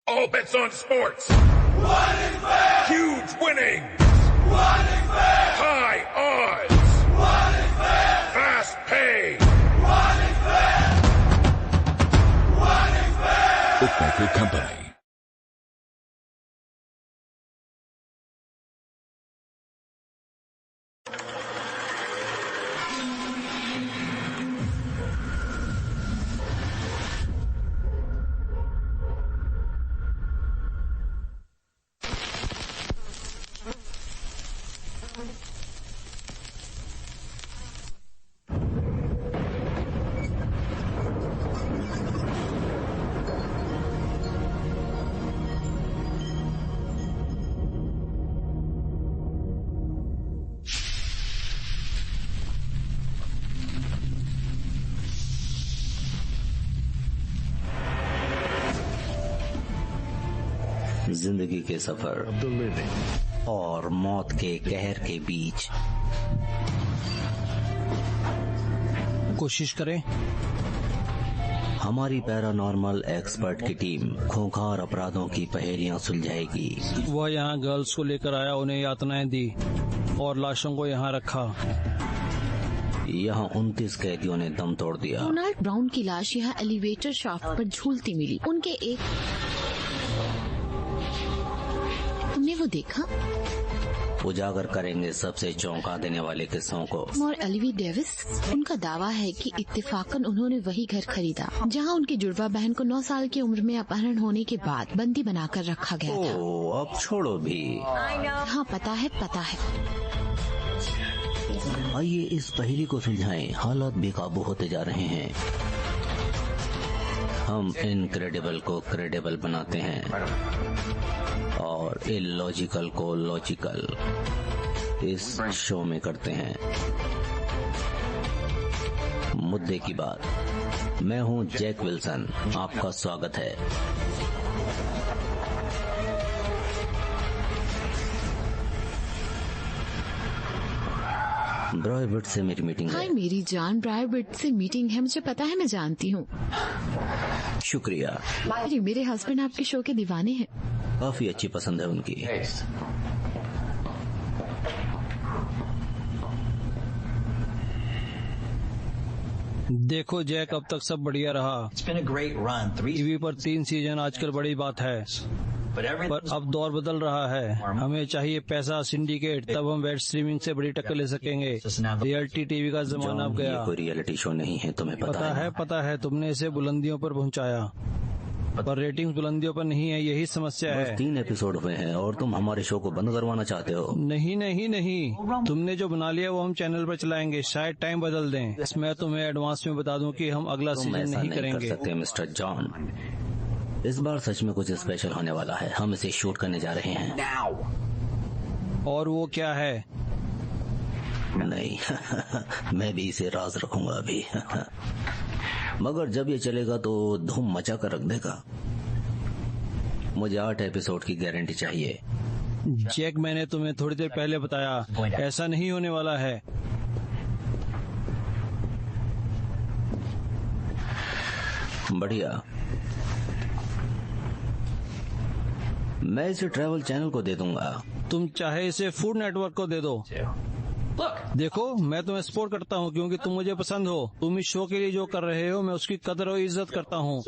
All bets on sports. What is fair? Huge winnings. What is fair? High odds. What is fair? Fast pay. What is fair? What is fair? Bookmaker Company. जिंदगी के सफर और मौत के कहर के बीच कोशिश करें। हमारी पैरानॉर्मल एक्सपर्ट की टीम खूंखार अपराधों की पहेलियां सुलझाएगी। वह यहाँ गर्ल्स को लेकर आया, उन्हें यातनाएं दी और लाशों को यहाँ रखा। यहाँ 29 कैदियों ने दम तोड़ दिया। डोनाल्ड ब्राउन की लाश यहाँ एलिवेटर शाफ्ट पर झूलती मिली। उनके एक तुमने वो देखा? उजागर करेंगे सबसे चौंका देने वाले किस्सों को। और एलिवी डेविस, उनका दावा है कि इत्तेफाकन उन्होंने वही घर खरीदा जहां उनकी जुड़वा बहन को 9 साल की उम्र में अपहरण होने के बाद बंदी बनाकर रखा गया था। अब छोड़ो भी। हाँ पता है। आइए इस पहेली को सुलझाएं। हालात बेकाबू होते जा रहे हैं। हम इनक्रेडिबल को क्रेडिबल बनाते हैं और इलॉजिकल को लॉजिकल इस शो में करते हैं। मुद्दे की बात। मैं हूं जैक विल्सन, आपका स्वागत है। ब्रॉय बिट से मेरी मीटिंग है। हाय मेरी जान, ब्रॉय बिट से मीटिंग है। मुझे पता है, मैं जानती हूँ। शुक्रिया। मेरे हस्बैंड आपके शो के दीवाने हैं। काफी अच्छी पसंद है उनकी। देखो जैक, अब तक सब बढ़िया रहा। टीवी पर 3 सीजन आजकल बड़ी बात है, पर अब दौर बदल रहा है। हमें चाहिए पैसा, सिंडिकेट, तब हम वेब स्ट्रीमिंग से बड़ी टक्कर ले सकेंगे। रियलिटी टीवी का जमाना अब गया। कोई रियलिटी शो नहीं है, तुम्हें पता है। तुमने इसे बुलंदियों पर पहुंचाया, पर रेटिंग्स बुलंदियों पर नहीं है। यही समस्या है। 3 एपिसोड हुए हैं और तुम हमारे शो को बंद करवाना चाहते हो। नहीं। तुमने जो बना लिया वो हम चैनल पर चलाएंगे। शायद टाइम बदल दें। मैं तुम्हें एडवांस में बता दूं कि हम अगला सीजन नहीं करेंगे। कर सकते मिस्टर जॉन। इस बार सच में कुछ स्पेशल होने वाला है। हम इसे शूट करने जा रहे हैं। और वो क्या है? नहीं मैं भी इसे राज रखूंगा अभी। मगर जब ये चलेगा तो धूम मचा कर रख देगा। मुझे 8 एपिसोड की गारंटी चाहिए। जैक, मैंने तुम्हें थोड़ी देर पहले बताया, ऐसा नहीं होने वाला है। बढ़िया। मैं इसे ट्रैवल चैनल को दे दूंगा। तुम चाहे इसे फूड नेटवर्क को दे दो। देखो, मैं तुम्हें सपोर्ट करता हूँ क्योंकि तुम मुझे पसंद हो। तुम इस शो के लिए जो कर रहे हो, मैं उसकी कदर और इज्जत करता हूँ,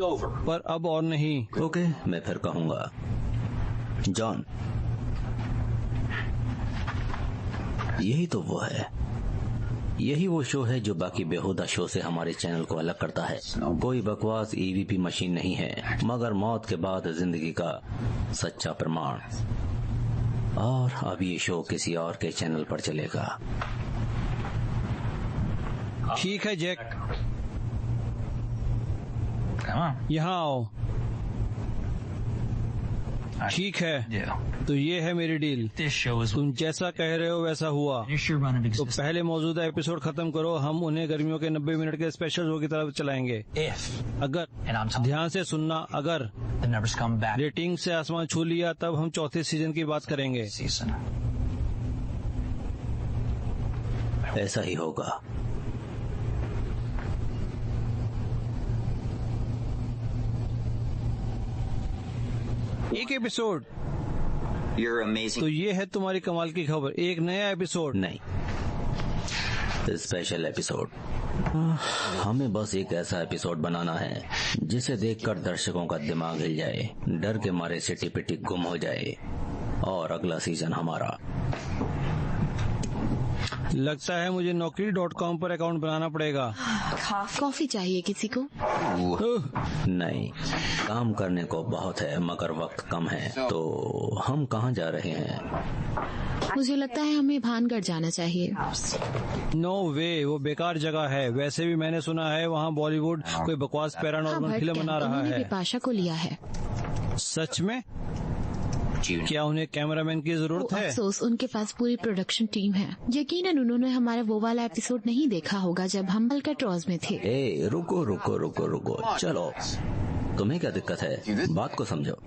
पर अब और नहीं। ओके, मैं फिर कहूँगा। जॉन, यही तो वो है। यही वो शो है जो बाकी बेहुदा शो से हमारे चैनल को अलग करता है। कोई बकवास ईवीपी मशीन नहीं है, मगर मौत के बाद जिंदगी का सच्चा प्रमाण। और अब ये शो किसी और के चैनल पर चलेगा। ठीक है जैक, यहाँ आओ। ठीक है, तो ये है मेरी डील। तुम जैसा कह रहे हो वैसा हुआ। तो पहले मौजूदा एपिसोड खत्म करो, हम उन्हें गर्मियों के 90 मिनट के स्पेशल शो की तरफ चलाएंगे। अगर, ध्यान से सुनना, अगर रेटिंग से आसमान छू लिया तब हम चौथे सीजन की बात करेंगे। ऐसा ही होगा। एक एपिसोड? You're amazing. तो ये है तुम्हारी कमाल की खबर, एक नया एपिसोड? नहीं, स्पेशल एपिसोड। हमें बस एक ऐसा एपिसोड बनाना है जिसे देखकर दर्शकों का दिमाग हिल जाए, डर के मारे सिटी पिटी गुम हो जाए, और अगला सीजन हमारा। लगता है मुझे Naukri.com पर अकाउंट बनाना पड़ेगा। कॉफी चाहिए किसी को? नहीं, काम करने को बहुत है मगर वक्त कम है। तो हम कहाँ जा रहे हैं? मुझे लगता है हमें भानगढ़ जाना चाहिए। नो वे, वो बेकार जगह है। वैसे भी मैंने सुना है वहाँ बॉलीवुड कोई बकवास पैरानॉर्मल फिल्म बना रहा उन्होंने है। बिपाशा को लिया है। सच में? क्या उन्हें कैमरामैन की जरूरत है? अफसोस, उनके पास पूरी प्रोडक्शन टीम है। यकीनन उन्होंने हमारा वो वाला एपिसोड नहीं देखा होगा जब हम अल्काट्रॉज में थे। ए, रुको रुको रुको रुको, चलो, तुम्हें क्या दिक्कत है? बात को समझो।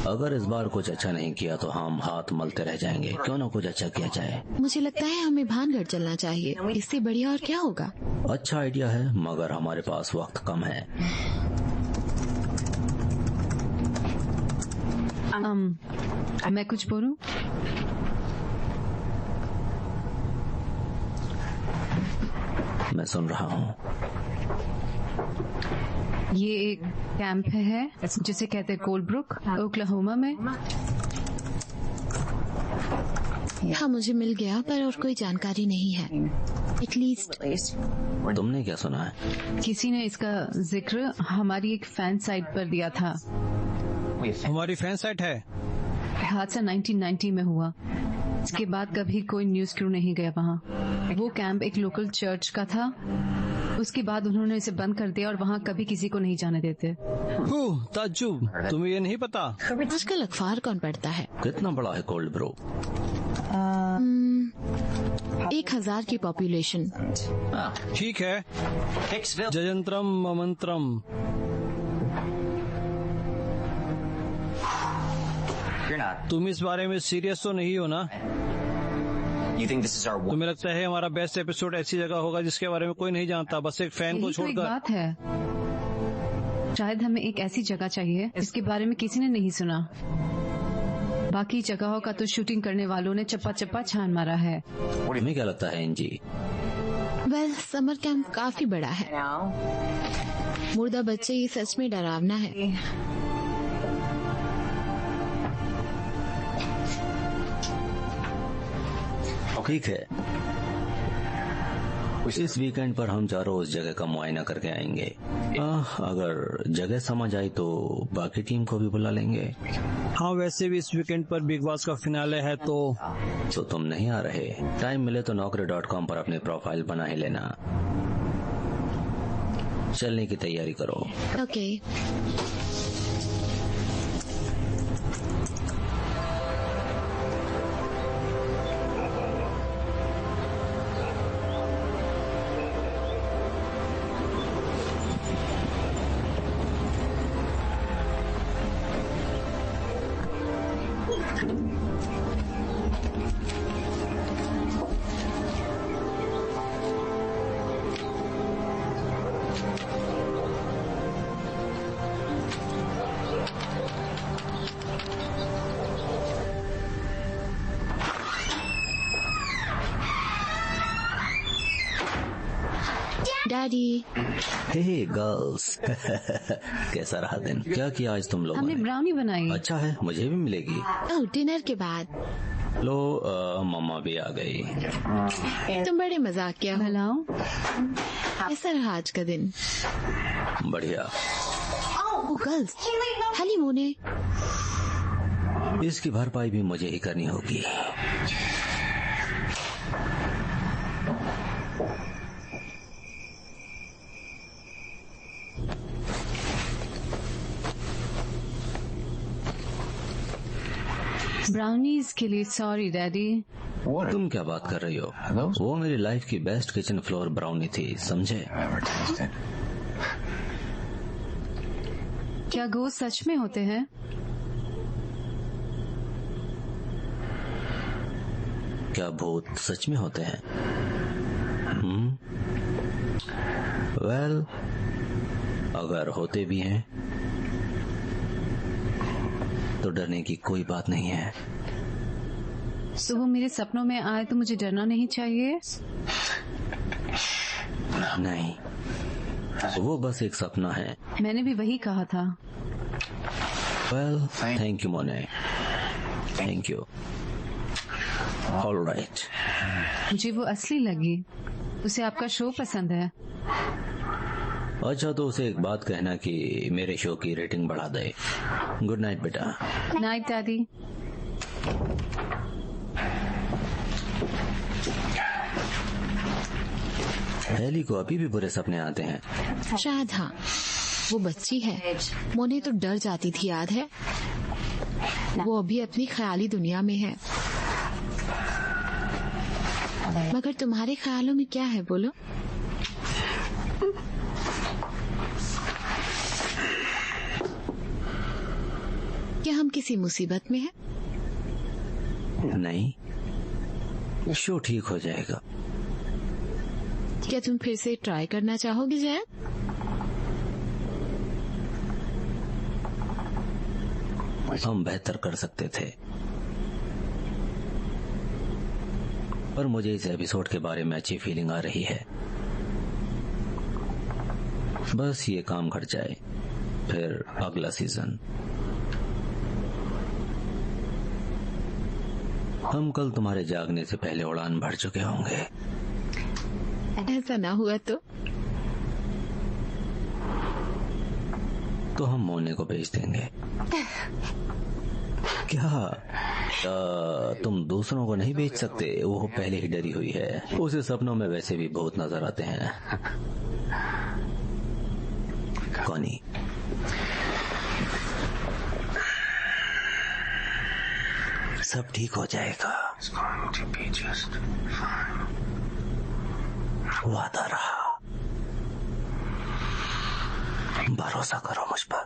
अगर इस बार कुछ अच्छा नहीं किया तो हम हाथ मलते रह जाएंगे। क्यों ना कुछ अच्छा किया जाए। मुझे लगता है हमें भानगढ़ चलना चाहिए, इससे बढ़िया और क्या होगा। अच्छा आइडिया है मगर हमारे पास वक्त कम है। मैं कुछ बोलूं? मैं सुन रहा हूँ। ये एक कैंप है जिसे कहते हैं कोलब्रुक, ओक्लाहोमा में। हाँ, मुझे मिल गया पर और कोई जानकारी नहीं है। एटलीस्ट तुमने क्या सुना है? किसी ने इसका जिक्र हमारी एक फैन साइट पर दिया था। हमारी फैन साइट है? हादसा 1990 में हुआ। इसके बाद कभी कोई न्यूज क्रू नहीं गया वहाँ। वो कैंप एक लोकल चर्च का था। उसके बाद उन्होंने इसे बंद कर दिया और वहाँ कभी किसी को नहीं जाने देते। ताज्जुब, तुम्हें ये नहीं पता? आजकल अखबार कौन पढ़ता है? कितना बड़ा है कोल्ड ब्रो? 1000 की पॉपुलेशन। ठीक है, जजंत्रम ममंत्रम। तुम इस बारे में सीरियस तो नहीं हो ना? तुम्हें लगता है हमारा बेस्ट एपिसोड ऐसी जगह होगा जिसके बारे में कोई नहीं जानता, बस एक फैन को यही तो एक छोड़कर? बात है, शायद हमें एक ऐसी जगह चाहिए जिसके बारे में किसी ने नहीं सुना। बाकी जगहों का तो शूटिंग करने वालों ने चप्पा चप्पा छान मारा है। तुम्हें क्या लगता है इंजी? वेल, समर कैंप काफी बड़ा है। मुर्दा बच्चे, ये सच में डरावना है। ठीक है, इस वीकेंड पर हम चारों उस जगह का मुआयना करके आएंगे। अगर जगह समझ आई तो बाकी टीम को भी बुला लेंगे। हाँ, वैसे भी इस वीकेंड पर बिग बॉस का फिनाले है तो तुम नहीं आ रहे? टाइम मिले तो Naukri.com पर अपनी प्रोफाइल बना ही लेना। चलने की तैयारी करो। ओके। डैडी। हे गर्ल्स, कैसा रहा दिन? क्या किया आज तुम लोगों हमने ने? ब्राउनी बनाई। अच्छा है, मुझे भी मिलेगी। ओह, डिनर के बाद। लो, मम्मा भी आ गई। तुम बड़े मजाकिया हो। भलाओ, कैसा रहा आज का दिन? बढ़िया। ओह गर्ल्स, हलीमून है। इसकी भरपाई भी मुझे ही करनी होगी। ब्राउनीज के लिए सॉरी डैडी। तुम क्या बात कर रही हो? वो मेरी लाइफ की बेस्ट किचन फ्लोर ब्राउनी थी, समझे? क्या गोश्त सच में होते हैं? क्या भूत सच में होते हैं? वेल, अगर होते भी हैं तो डरने की कोई बात नहीं है। तो वो मेरे सपनों में आए तो मुझे डरना नहीं चाहिए? नहीं, वो बस एक सपना है। मैंने भी वही कहा था। वेल, थैंक यू मोने, थैंक यू। ऑलराइट। मुझे वो असली लगी। उसे आपका शो पसंद है। अच्छा, तो उसे एक बात कहना कि मेरे शो की रेटिंग बढ़ा दे। गुड नाइट बेटा। Night daddy. हेली को अभी भी बुरे सपने आते हैं। शायद हाँ, वो बच्ची है। मोने तो डर जाती थी, याद है? वो अभी अपनी ख्याली दुनिया में है। मगर तुम्हारे ख्यालों में क्या है, बोलो? क्या हम किसी मुसीबत में हैं? नहीं, शो ठीक हो जाएगा। क्या तुम फिर से ट्राई करना चाहोगे जैद? हम बेहतर कर सकते थे, पर मुझे इस एपिसोड के बारे में अच्छी फीलिंग आ रही है। बस ये काम कर जाए, फिर अगला सीजन। हम कल तुम्हारे जागने से पहले उड़ान भर चुके होंगे। ऐसा ना हुआ तो हम मोने को भेज देंगे। क्या तुम दूसरों को नहीं भेज सकते? वो पहले ही डरी हुई है। उसे सपनों में वैसे भी बहुत नजर आते हैं। कॉनी, सब ठीक हो जाएगा। वादा रहा, भरोसा करो मुझ पर।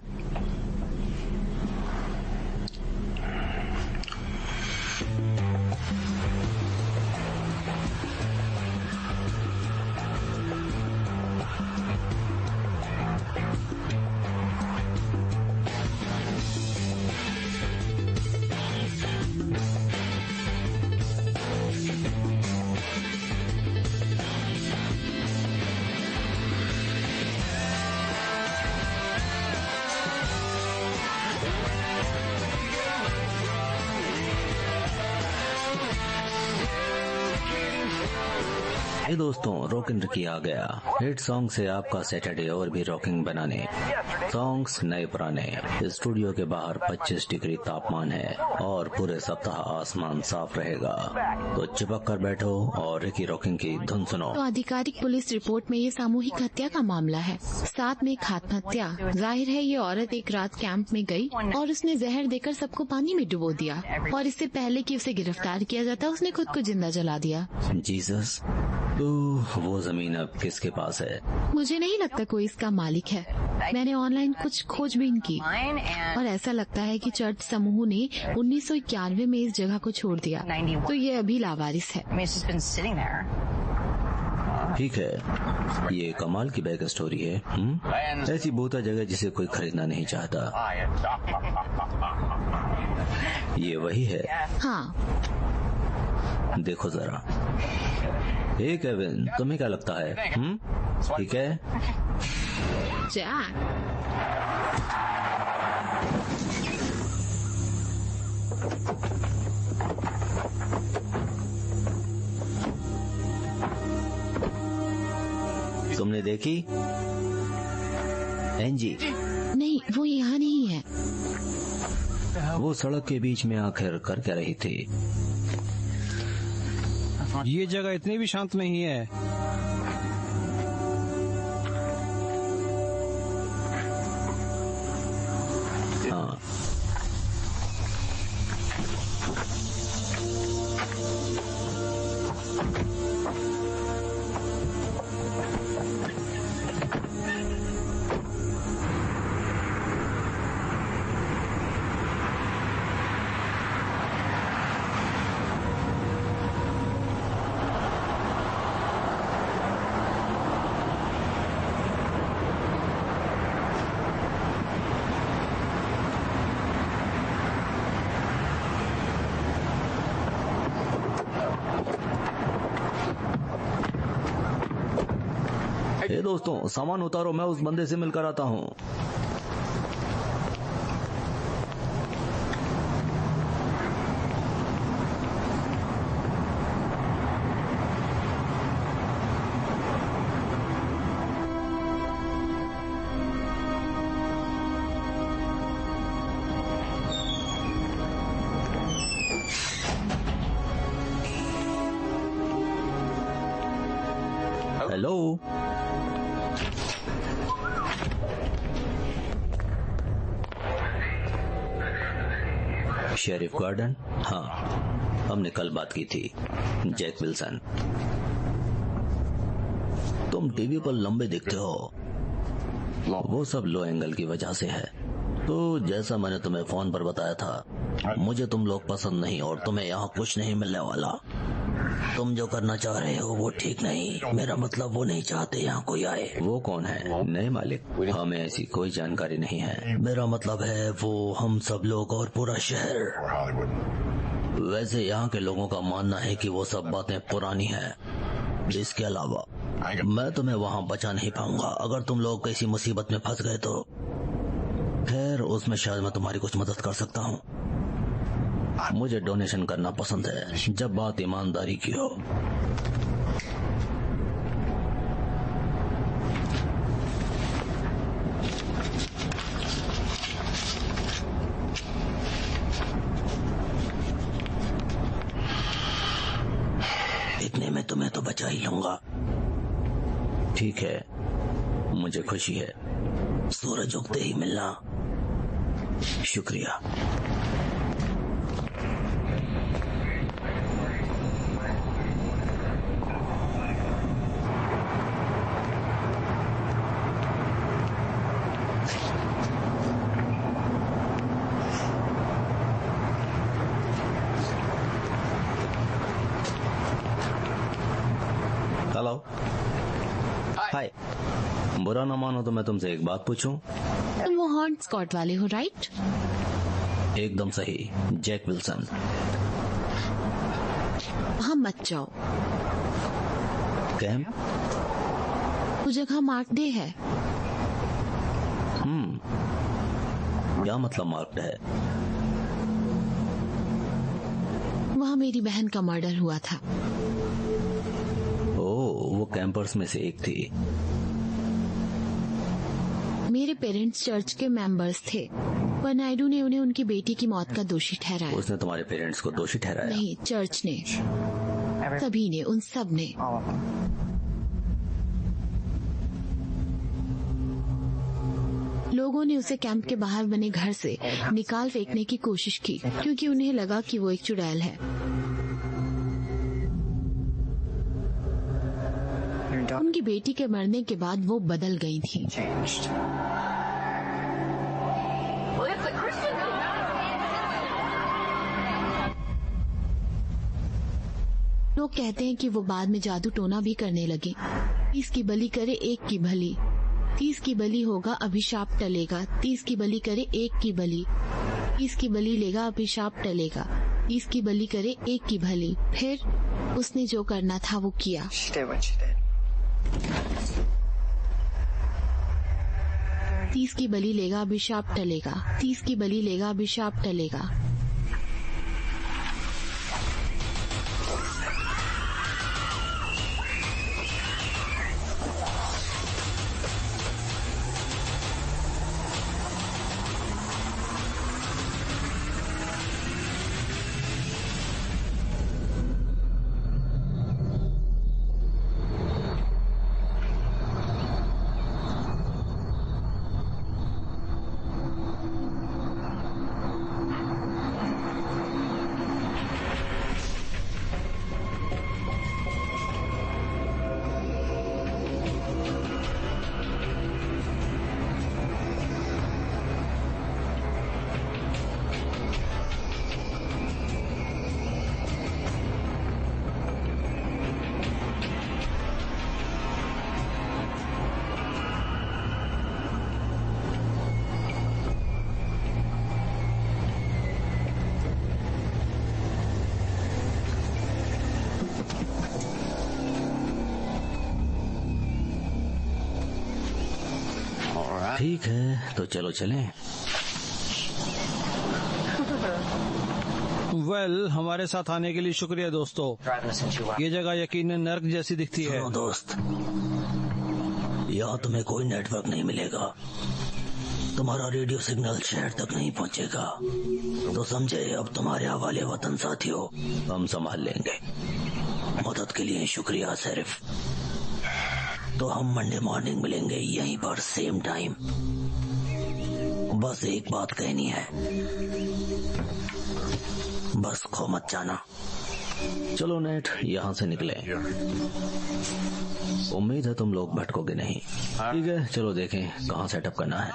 हे दोस्तों, रॉकिंग रिकी आ गया। हिट सॉन्ग से आपका सैटरडे और भी रॉकिंग बनाने। सॉन्ग्स नए पुराने। स्टूडियो के बाहर 25 डिग्री तापमान है और पूरे सप्ताह आसमान साफ रहेगा। तो चिपक कर बैठो और रिकी रॉकिंग की धुन सुनो। तो आधिकारिक पुलिस रिपोर्ट में ये सामूहिक हत्या का मामला है, साथ में एक आत्महत्या। जाहिर है ये औरत एक रात कैंप में गई और उसने जहर देकर सबको पानी में डुबो दिया, और इससे पहले कि उसे गिरफ्तार किया जाता उसने खुद को जिंदा जला दिया। जीसस, तो वो जमीन अब किसके पास है? मुझे नहीं लगता कोई इसका मालिक है। मैंने ऑनलाइन कुछ खोजबीन की और ऐसा लगता है कि चर्च समूह ने 1991 में इस जगह को छोड़ दिया, तो ये अभी लावारिस है। ठीक है, ये कमाल की बैक स्टोरी है। ऐसी बोता जगह जिसे कोई खरीदना नहीं चाहता। ये वही है। हाँ, देखो जरा। हे केविन, तुम्हें क्या लगता है? ठीक है। जैक, तुमने देखी? एंजी, नहीं, वो यहाँ नहीं है। वो सड़क के बीच में आखिर कर क्या रही थी? ये जगह इतनी भी शांत नहीं है। हाँ, दोस्तों, सामान उतारो, मैं उस बंदे से मिलकर आता हूँ। Hello, sheriff garden? हाँ, हमने कल बात की थी। जैक विल्सन, तुम टीवी पर लंबे दिखते हो। वो सब लो एंगल की वजह से है। तो जैसा मैंने तुम्हें फोन पर बताया था, मुझे तुम लोग पसंद नहीं और तुम्हें यहाँ कुछ नहीं मिलने वाला। तुम जो करना चाह रहे हो वो ठीक नहीं। मेरा मतलब वो नहीं चाहते यहाँ कोई आए। वो कौन है? नहीं मालिक, हमें ऐसी कोई जानकारी नहीं है। मेरा मतलब है वो हम सब लोग और पूरा शहर। वैसे यहाँ के लोगों का मानना है कि वो सब बातें पुरानी हैं। इसके अलावा मैं तुम्हें वहाँ बचा नहीं पाऊंगा। अगर तुम लोग किसी मुसीबत में फंस गए तो खैर, उसमें शायद मैं तुम्हारी कुछ मदद कर सकता हूँ। मुझे डोनेशन करना पसंद है जब बात ईमानदारी की हो। इतने में तुम्हें तो बचा ही लूंगा। ठीक है, मुझे खुशी है। सूरज उगते ही मिलना। शुक्रिया। हेलो, हाय। बुरा ना मानो तो मैं तुमसे एक बात पूछूं? तुम वो हॉर्न स्कॉट वाले हो, राइट? एकदम सही, जैक विल्सन। वहाँ मत जाओ। कैंप? वो जगह मार्क डे है। क्या मतलब मार्क्ड है? वहाँ मेरी बहन का मर्डर हुआ था। वो कैंपर्स में से एक थी। मेरे पेरेंट्स चर्च के मेंबर्स थे, पर नायडू ने उन्हें उनकी बेटी की मौत का दोषी ठहराया। उसने तुम्हारे पेरेंट्स को दोषी ठहराया? नहीं, चर्च ने, सभी ने, उन सब ने। लोगों ने उसे कैंप के बाहर बने घर से निकाल फेंकने की कोशिश की क्योंकि उन्हें लगा कि वो एक चुड़ैल है। उनकी बेटी के मरने के बाद वो बदल गई थी। लोग कहते हैं कि वो बाद में जादू टोना भी करने लगी। 30 की बलि करे एक की भली। 30 की बलि होगा अभिशाप टलेगा। 30 की बलि करे एक की बलि। 30 की बलि लेगा अभिशाप टलेगा। 30 की बलि करे एक की भली। फिर उसने जो करना था वो किया। 30 की बलि लेगा अभिशाप टलेगा। 30 की बलि लेगा अभिशाप टलेगा। ठीक है, तो चलो चलें। हमारे साथ आने के लिए शुक्रिया दोस्तों। ये जगह यकीनन नर्क जैसी दिखती है। सुनो दोस्त, यहाँ तुम्हें कोई नेटवर्क नहीं मिलेगा, तुम्हारा रेडियो सिग्नल शहर तक नहीं पहुँचेगा, तो समझे अब तुम्हारे हवाले वतन साथियों, हम संभाल लेंगे। मदद के लिए शुक्रिया सिर्फ। तो हम मंडे मॉर्निंग मिलेंगे यहीं पर सेम टाइम। बस एक बात कहनी है, बस खो मत जाना। चलो नेट, यहाँ से निकले। उम्मीद है तुम लोग भटकोगे नहीं। ठीक है, चलो देखें कहाँ सेटअप करना है।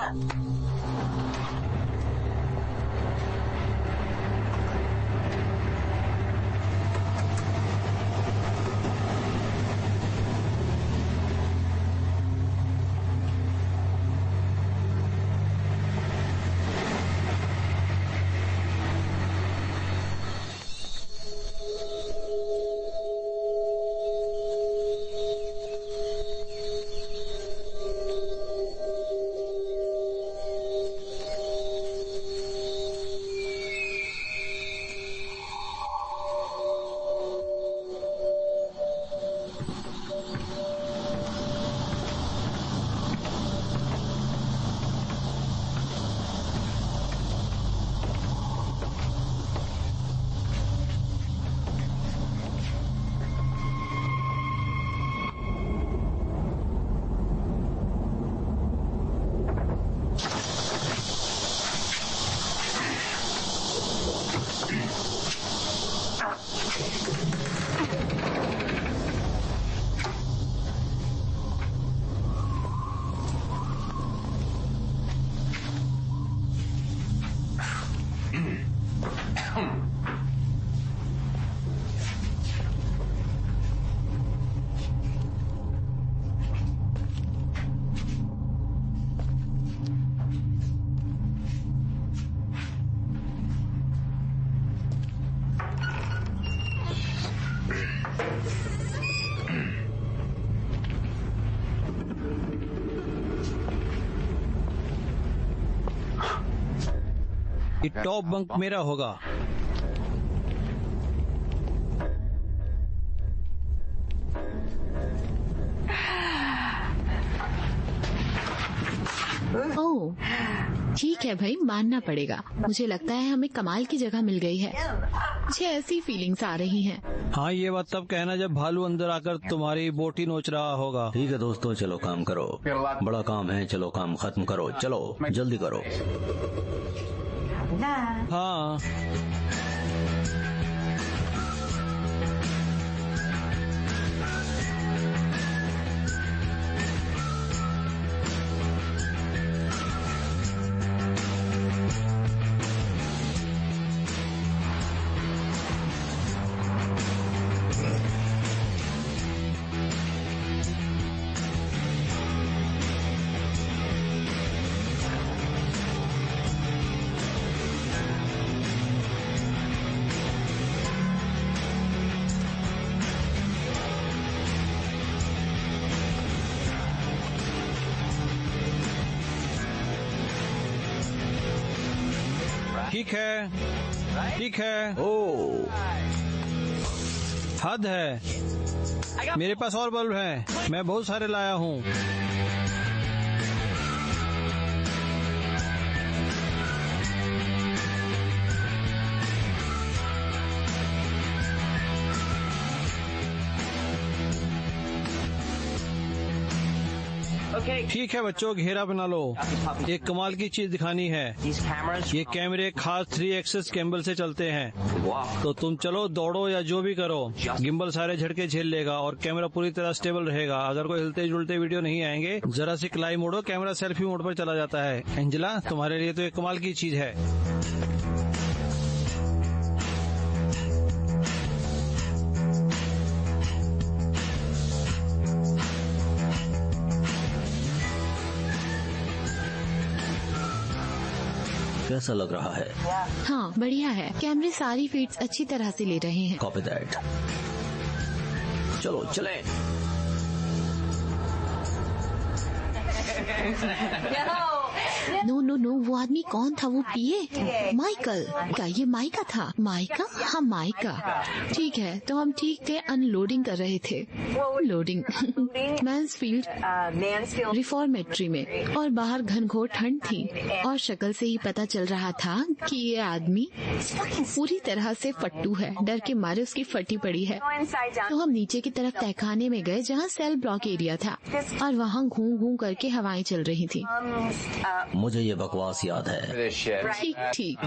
ये टॉप बंक मेरा होगा। ओह, ठीक है भाई, मानना पड़ेगा। मुझे लगता है हमें कमाल की जगह मिल गई है। मुझे ऐसी फीलिंग्स आ रही हैं। हाँ, ये बात तब कहना जब भालू अंदर आकर तुम्हारी बोटी नोच रहा होगा। ठीक है दोस्तों, चलो काम करो। बड़ा काम है, चलो काम खत्म करो। चलो जल्दी करो। हाँ, ठीक है, ठीक है। ओह, हद है, मेरे पास और बल्ब हैं, मैं बहुत सारे लाया हूँ। ठीक है बच्चों, घेरा बना लो। एक कमाल की चीज दिखानी है। ये कैमरे खास 3 एक्सेस गिम्बल से चलते हैं। तो तुम चलो, दौड़ो या जो भी करो, गिम्बल सारे झटके झेल लेगा और कैमरा पूरी तरह स्टेबल रहेगा। अगर कोई हिलते जुलते वीडियो नहीं आएंगे, जरा सी क्लाई मोड़ो, कैमरा सेल्फी मोड पर चला जाता है। एंजेला, तुम्हारे लिए तो एक कमाल की चीज है। कैसा लग रहा है? हाँ, बढ़िया है। कैमरे सारी फीड्स अच्छी तरह से ले रहे हैं। Copy that. चलो चलें। नो नो नो, वो आदमी कौन था? वो पिए? माइकल। क्या ये माइका था? माइका? हाँ माइका। ठीक है, तो हम ठीक थे, अनलोडिंग कर रहे थे। लोडिंग मैन्सफील्ड रिफॉर्मेट्री में, और बाहर घनघोर ठंड थी और शक्ल से ही पता चल रहा था कि ये आदमी पूरी तरह से फट्टू है। डर के मारे उसकी फटी पड़ी है। तो हम नीचे की तरफ तहखाने में गए जहाँ सेल ब्लॉक एरिया था, और वहाँ घूम घूम करके हवाएं चल रही थी। मुझे ये बकवास याद है। ठीक ठीक।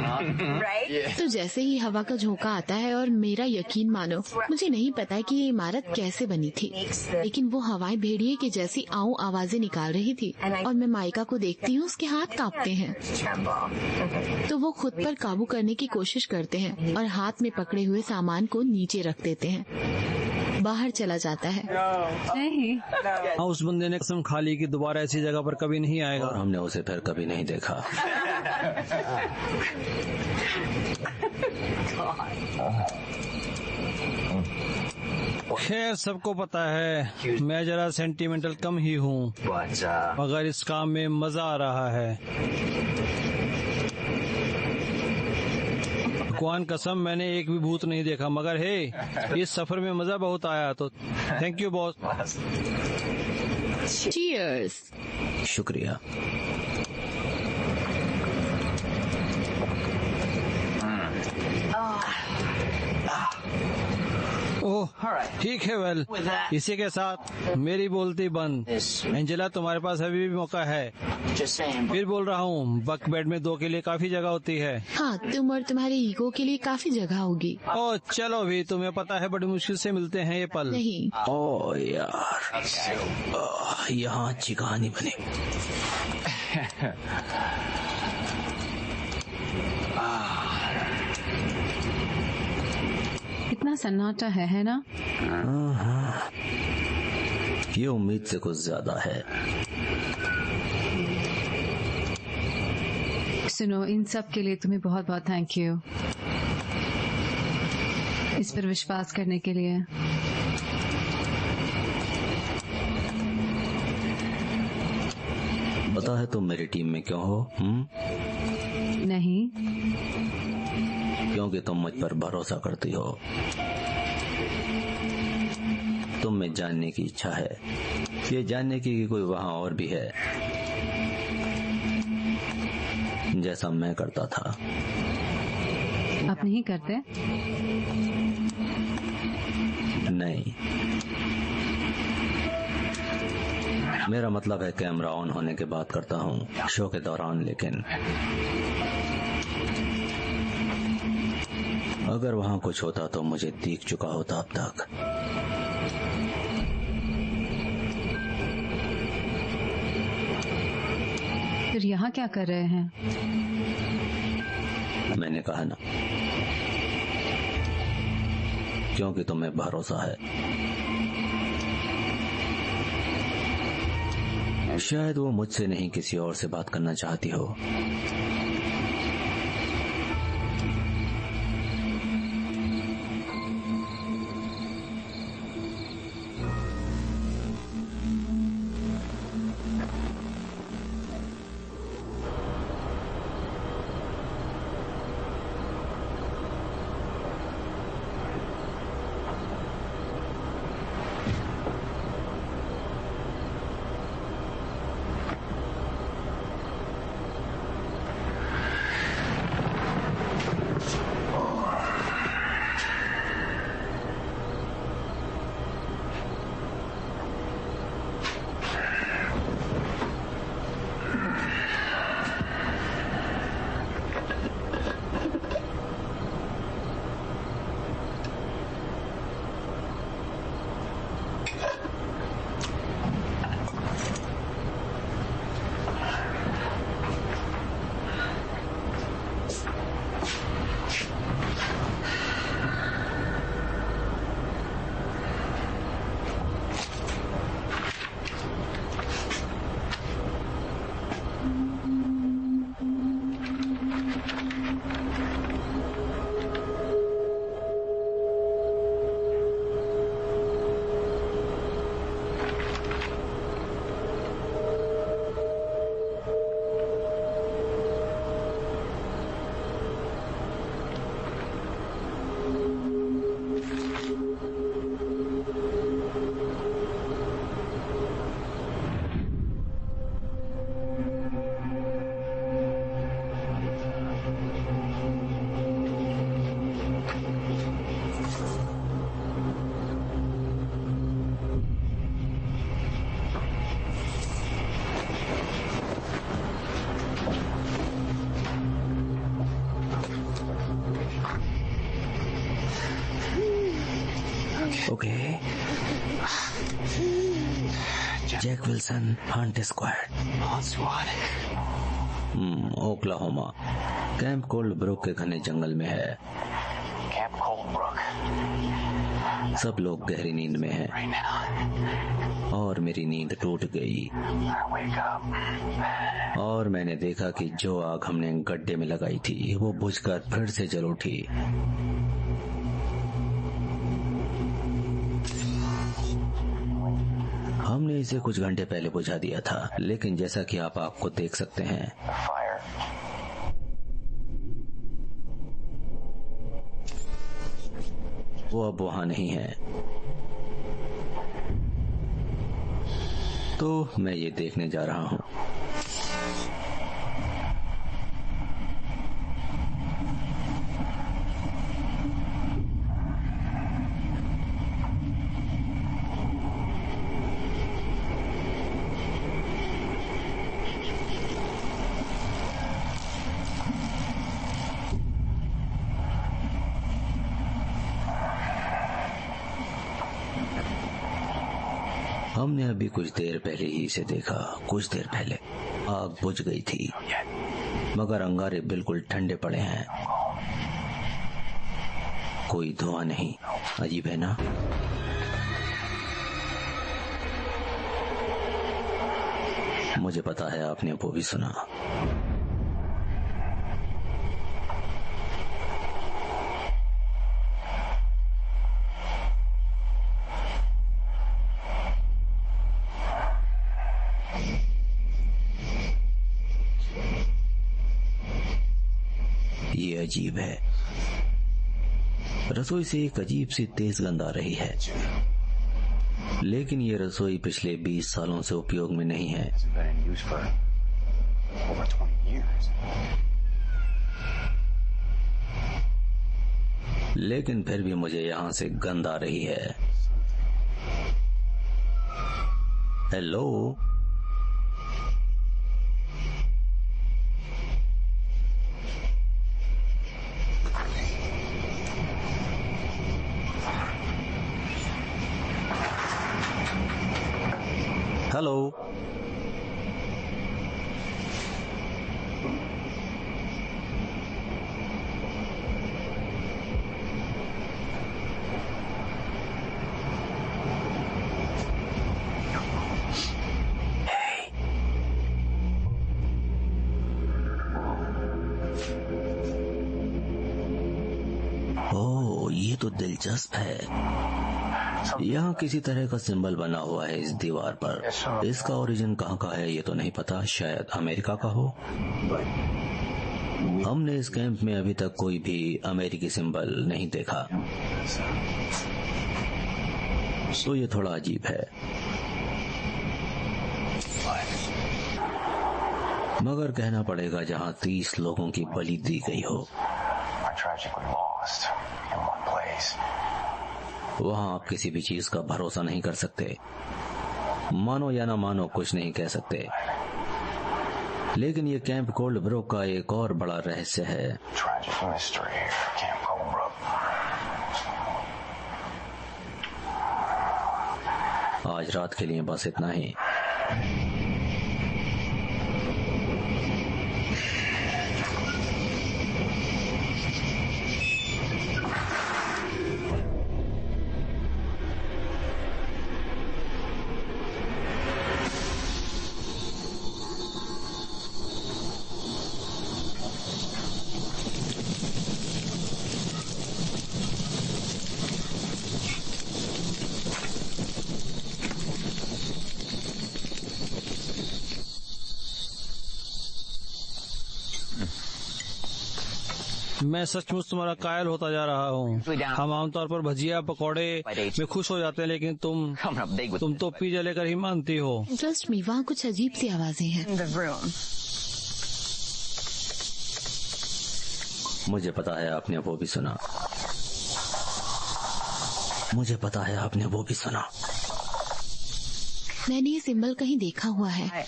तो जैसे ही हवा का झोंका आता है, और मेरा यकीन मानो, मुझे नहीं पता कि ये इमारत कैसे बनी थी, लेकिन वो हवाएं भेड़िए की जैसी आऊ आवाजें निकाल रही थी, और मैं माइका को देखती हूँ, उसके हाथ कांपते हैं। तो वो खुद पर काबू करने की कोशिश करते हैं और हाथ में पकड़े हुए सामान को नीचे रख देते हैं। बाहर चला जाता है। नहीं, हाँ, उस बंदे ने कसम खा ली कि दोबारा ऐसी जगह पर कभी नहीं आएगा। और हमने उसे फिर कभी नहीं देखा। खैर, सबको पता है मैं जरा सेंटिमेंटल कम ही हूँ, मगर इस काम में मजा आ रहा है। भगवान कसम, मैंने एक भी भूत नहीं देखा, मगर हे, इस सफर में मजा बहुत आया। तो थैंक यू बॉस। चीयर्स। शुक्रिया। ओह ठीक है, वेल, इसी के साथ मेरी बोलती बंद। एंजेला, तुम्हारे पास अभी भी मौका है। फिर बोल रहा हूँ, बक बेड में दो के लिए काफी जगह होती है। हाँ, तुम और तुम्हारे ईगो के लिए काफी जगह होगी। ओह चलो भी, तुम्हें पता है बड़ी मुश्किल से मिलते हैं ये पल। नहीं, ओ यार, यहाँ अच्छी कहानी बनी। इतना सन्नाटा है ना? ये उम्मीद से कुछ ज्यादा है। सुनो, इन सब के लिए तुम्हें बहुत बहुत थैंक यू, इस पर विश्वास करने के लिए। पता है तुम मेरी टीम में क्यों हो? नहीं, क्योंकि तुम मुझ पर भरोसा करती हो। तुम में जानने की इच्छा है, ये जानने की कि कोई वहाँ और भी है, जैसा मैं करता था। आप नहीं करते? नहीं, मेरा मतलब है कैमरा ऑन होने के बाद करता हूँ, शो के दौरान। लेकिन अगर वहाँ कुछ होता तो मुझे दिख चुका होता अब तक। फिर यहाँ क्या कर रहे हैं? मैंने कहा ना, क्योंकि तुम्हें भरोसा है। शायद वो मुझसे नहीं किसी और से बात करना चाहती हो। Okay, Jack Wilson hunt squad, Oklahoma. Camp Cold Brook के घने जंगल में है। सब लोग गहरी नींद में हैं और मेरी नींद टूट गई और मैंने देखा कि जो आग हमने गड्ढे में लगाई थी वो बुझकर फिर से जल उठी। हमने इसे कुछ घंटे पहले बुझा दिया था, लेकिन जैसा कि आप आग को देख सकते हैं, वो अब वहां नहीं है। तो मैं ये देखने जा रहा हूं। हमने अभी कुछ देर पहले ही इसे देखा। कुछ देर पहले आग बुझ गई थी, मगर अंगारे बिल्कुल ठंडे पड़े हैं। कोई धुआं नहीं। अजीब है ना? मुझे पता है आपने वो भी सुना। ये अजीब है। रसोई से एक अजीब सी तेज गंध आ रही है, लेकिन ये रसोई पिछले 20 सालों से उपयोग में नहीं है। लेकिन फिर भी मुझे यहाँ से गंध आ रही है। हेलो, हेलो, ओह, ये तो दिलचस्प है। यहाँ किसी तरह का सिंबल बना हुआ है इस दीवार पर। इसका ओरिजिन कहाँ का है ये तो नहीं पता, शायद अमेरिका का हो। हमने इस कैंप में अभी तक कोई भी अमेरिकी सिंबल नहीं देखा, तो ये थोड़ा अजीब है। मगर कहना पड़ेगा जहाँ 30 लोगों की बलि दी गई हो, वहाँ आप किसी भी चीज का भरोसा नहीं कर सकते। मानो या ना मानो कुछ नहीं कह सकते। लेकिन ये कैंप कोल्ड ब्रुक का एक और बड़ा रहस्य है। आज रात के लिए बस इतना ही। मैं सचमुच तुम्हारा कायल होता जा रहा हूँ। हम आमतौर पर भजिया पकौड़े में खुश हो जाते हैं, लेकिन तुम तो पिज़्ज़ा लेकर ही मानती हो। ट्रस्ट मी, वहाँ कुछ अजीब सी आवाजें हैं। मुझे पता है आपने वो भी सुना। मुझे पता है आपने वो भी सुना। मैंने ये सिंबल कहीं देखा हुआ है।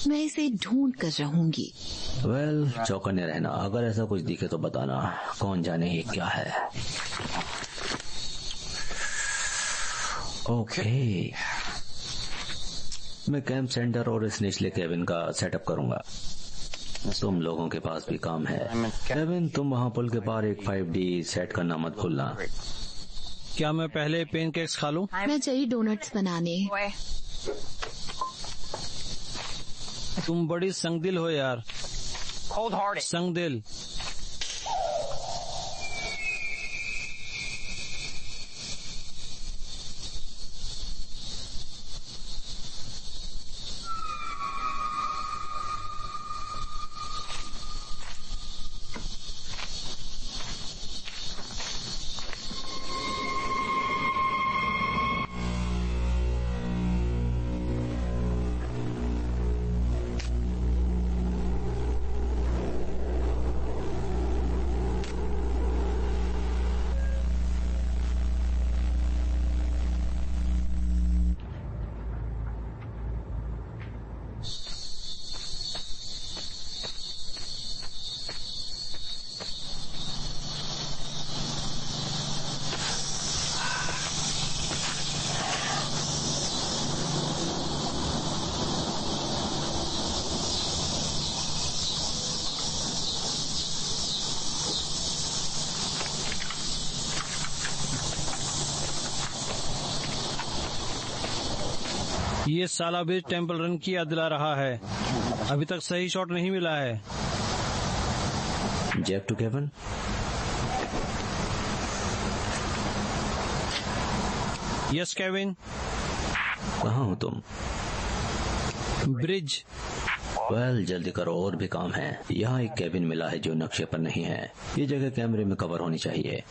मैं इसे ढूंढ कर रहूंगी। वेल, चौकन्ने रहना। अगर ऐसा कुछ दिखे तो बताना। कौन जाने ये क्या है। ओके, मैं कैंप सेंटर और इस निचले केबिन का सेटअप करूंगा। तुम लोगों के पास भी काम है। केविन, तुम वहाँ पुल के पार एक 5D सेट करना मत भूलना। क्या मैं पहले पेनकेक्स खा लूं? मैं चली डोनट्स बनाने। तुम बड़ी संगदिल हो यार। संगदिल। ये साला भी टेम्पल रन की याद दिला रहा है। अभी तक सही शॉट नहीं मिला है। Jack to Kevin. Yes Kevin. कहाँ हो तुम? ब्रिज। वेल, जल्दी करो, और भी काम है। यहाँ एक केबिन मिला है जो नक्शे पर नहीं है। ये जगह कैमरे में कवर होनी चाहिए।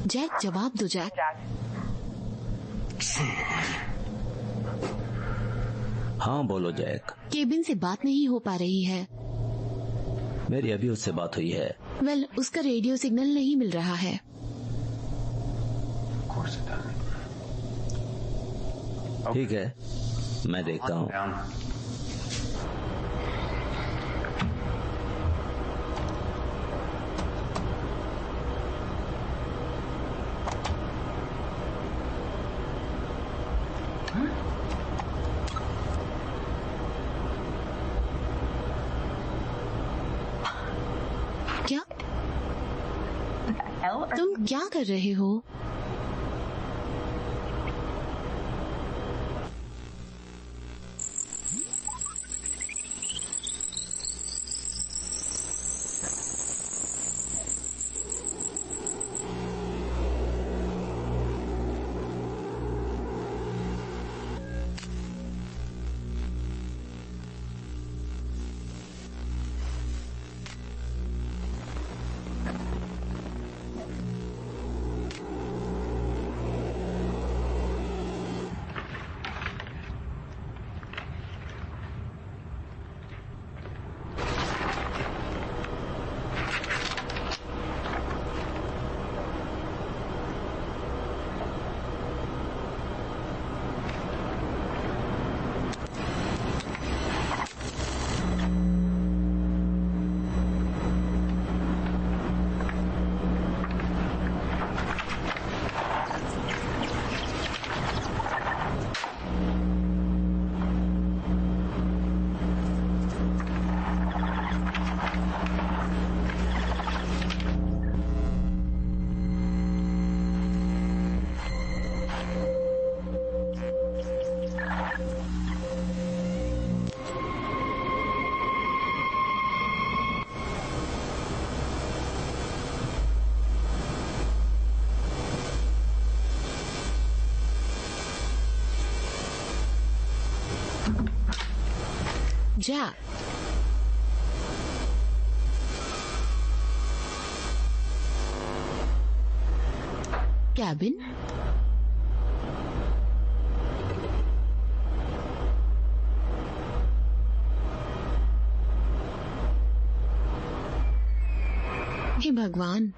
जैक, जवाब दो जैक। हाँ बोलो जैक। केबिन से बात नहीं हो पा रही है। मेरी अभी उससे बात हुई है। वेल, उसका रेडियो सिग्नल नहीं मिल रहा है। ठीक है, मैं देखता हूँ। क्या? तुम क्या कर रहे हो? जा। कैबिन? हे भगवान,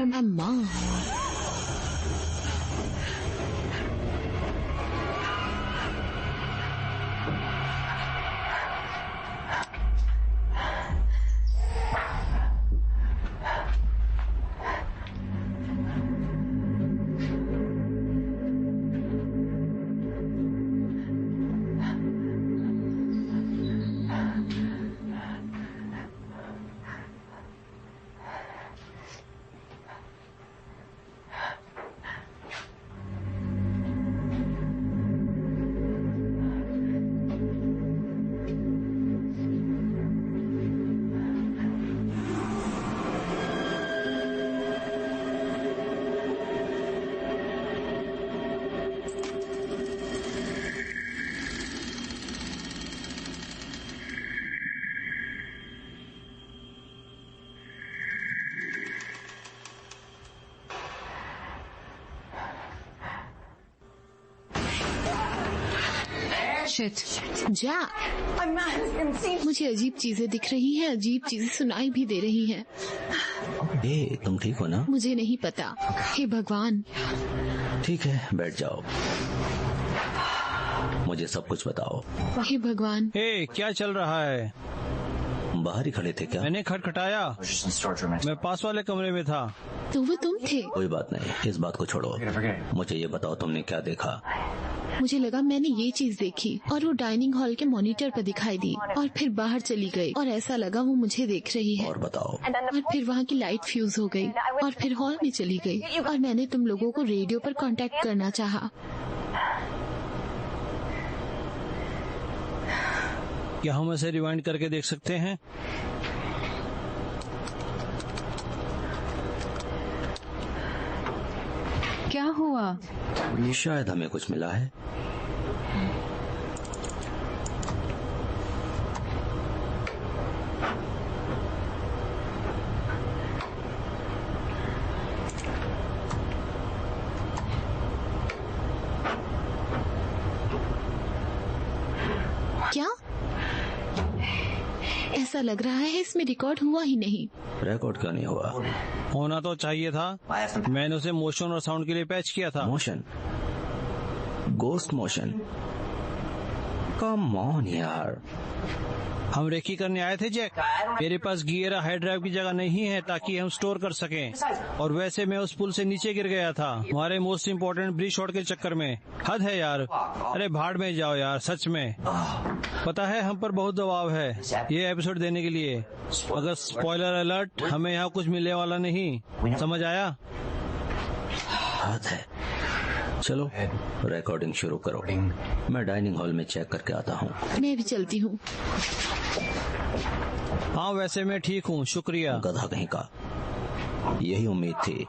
अम्मा। जा। मुझे अजीब चीजें दिख रही हैं, अजीब चीजें सुनाई भी दे रही हैं। तुम ठीक हो ना? मुझे नहीं पता। हे भगवान। ठीक है, बैठ जाओ, मुझे सब कुछ बताओ। हे भगवान। क्या चल रहा है? बाहर ही खड़े थे क्या? मैंने खटखटाया, मैं पास वाले कमरे में था। तो वो तुम थे? कोई बात नहीं, इस बात को छोड़ो, मुझे ये बताओ तुमने क्या देखा? मुझे लगा मैंने ये चीज देखी और वो डाइनिंग हॉल के मॉनिटर पर दिखाई दी और फिर बाहर चली गई और ऐसा लगा वो मुझे देख रही है। और बताओ। और फिर वहाँ की लाइट फ्यूज हो गई और फिर हॉल में चली गई और मैंने तुम लोगों को रेडियो पर कांटेक्ट करना चाहा। क्या हम ऐसे रिवाइंड करके देख सकते हैं? क्या हुआ? शायद हमें कुछ मिला है। क्या? ऐसा लग रहा है इसमें रिकॉर्ड हुआ ही नहीं। रिकॉर्ड क्यों नहीं हुआ? होना तो चाहिए था, मैंने उसे मोशन और साउंड के लिए पैच किया था। Motion? Ghost motion? Come on यार, हम रेकी करने आए थे जैक। मेरे पास गियर हार्ड ड्राइव की जगह नहीं है ताकि हम स्टोर कर सकें, और वैसे मैं उस पुल से नीचे गिर गया था हमारे मोस्ट इम्पोर्टेंट ब्रिज शॉट के चक्कर में। हद है यार। अरे भाड़ में जाओ यार, सच में। पता है हम पर बहुत दबाव है ये एपिसोड देने के लिए, अगर स्पॉइलर अलर्ट, हमें यहाँ कुछ मिलने वाला नहीं, समझ आया? बात है। चलो रिकॉर्डिंग शुरू करो, मैं डाइनिंग हॉल में चेक करके आता हूँ। मैं भी चलती हूँ। हाँ वैसे मैं ठीक हूँ, शुक्रिया। गधा कहीं का, यही उम्मीद थी।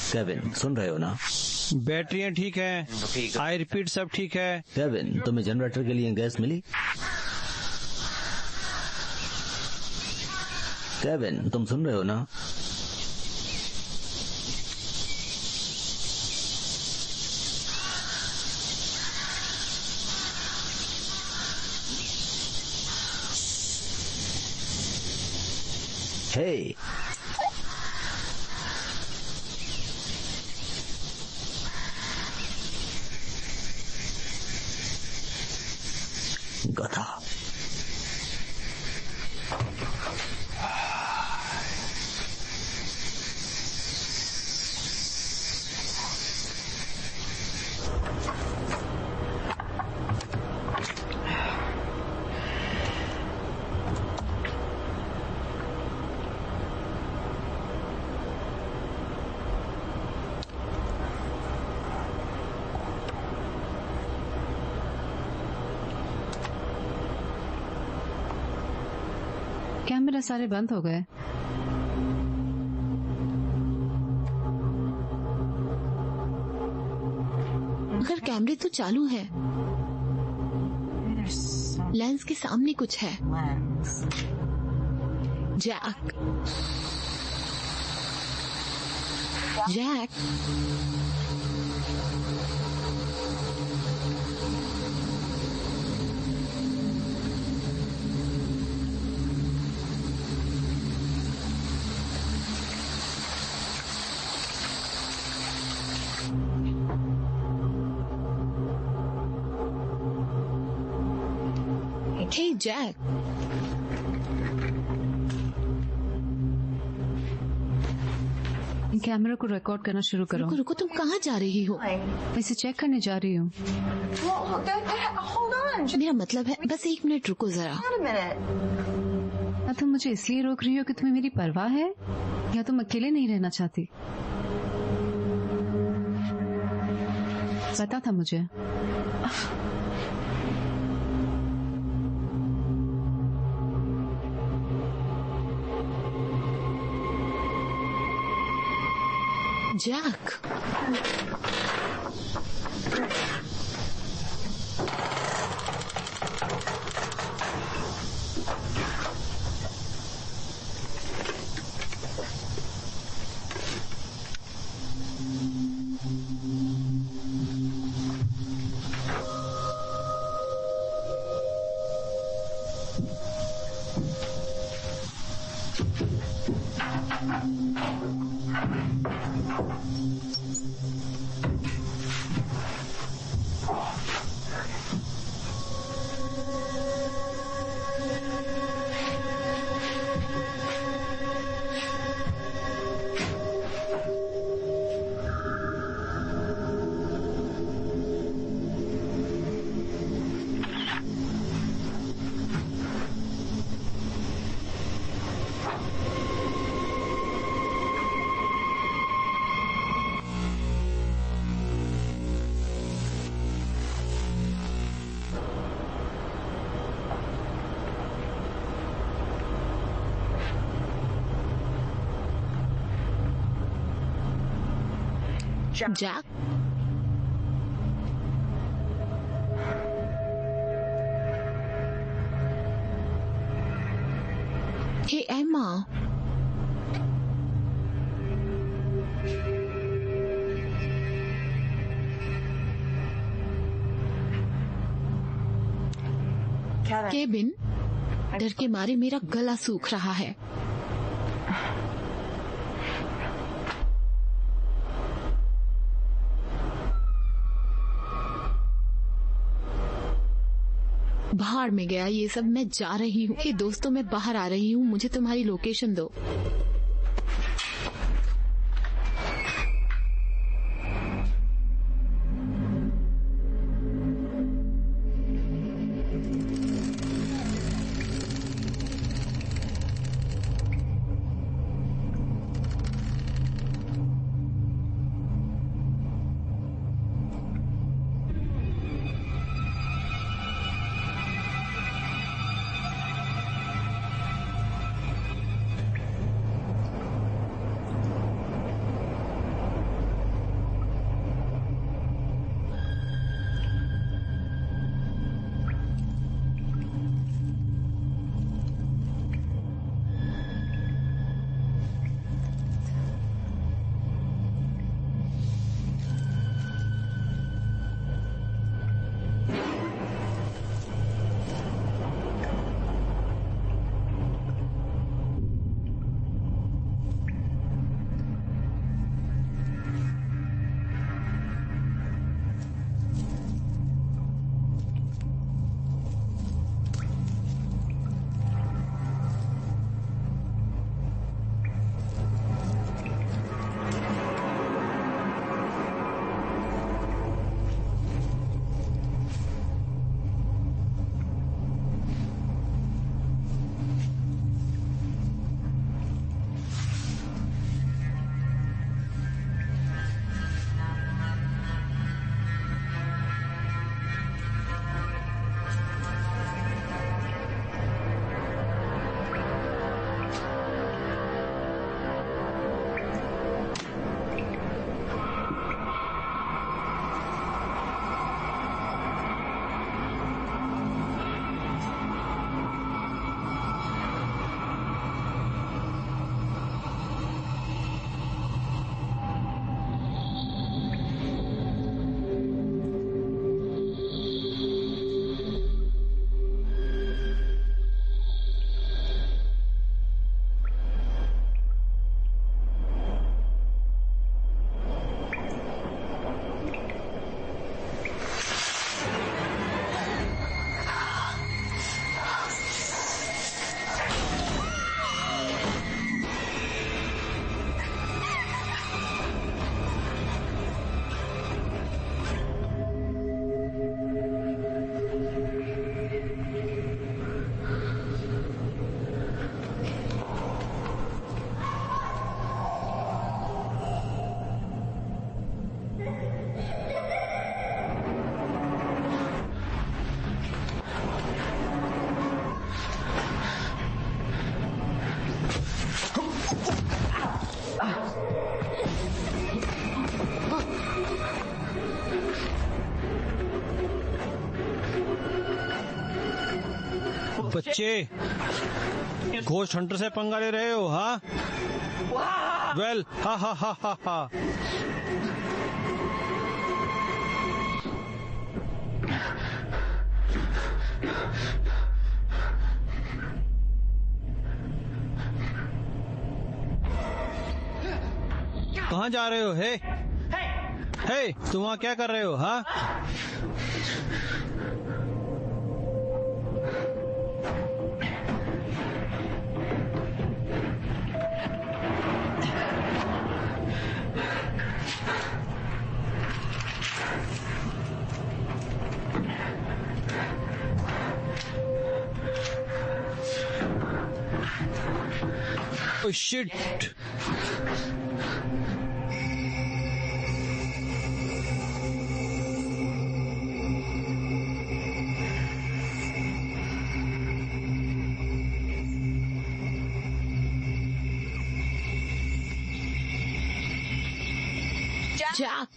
केविन, सुन रहे हो ना? बैटरियाँ ठीक है, आई रिपीट सब ठीक है। केविन, तुम्हें जनरेटर के लिए गैस मिली? केविन, तुम सुन रहे हो ना? हे, गधा। कैमरा सारे बंद हो गए। मगर कैमरे तो चालू है। लेंस के सामने कुछ है। जैक, जैक, हे जैक, कैमरा को रिकॉर्ड करना शुरू करो। रुको रुको, तुम कहाँ जा रही हो? इसे चेक करने जा रही हूँ। मेरा मतलब है, बस 1 मिनट रुको जरा। तुम मुझे इसलिए रोक रही हो कि तुम्हें मेरी परवाह है, या तुम अकेले नहीं रहना चाहती? पता था मुझे। जैक, जैक, हे एम्मा, केविन, डर के मारे मेरा गला सूख रहा है। बाहर में गया ये सब, मैं जा रही हूँ। हे दोस्तों, मैं बाहर आ रही हूँ, मुझे तुम्हारी लोकेशन दो। बच्चे, घोस्ट हंटर से पंगा ले रहे हो? हाँ, वेल, हा हा हा हा हा। कहाँ जा रहे हो? हे, तुम वहाँ क्या कर रहे हो? हाँ, oh shit. Jack,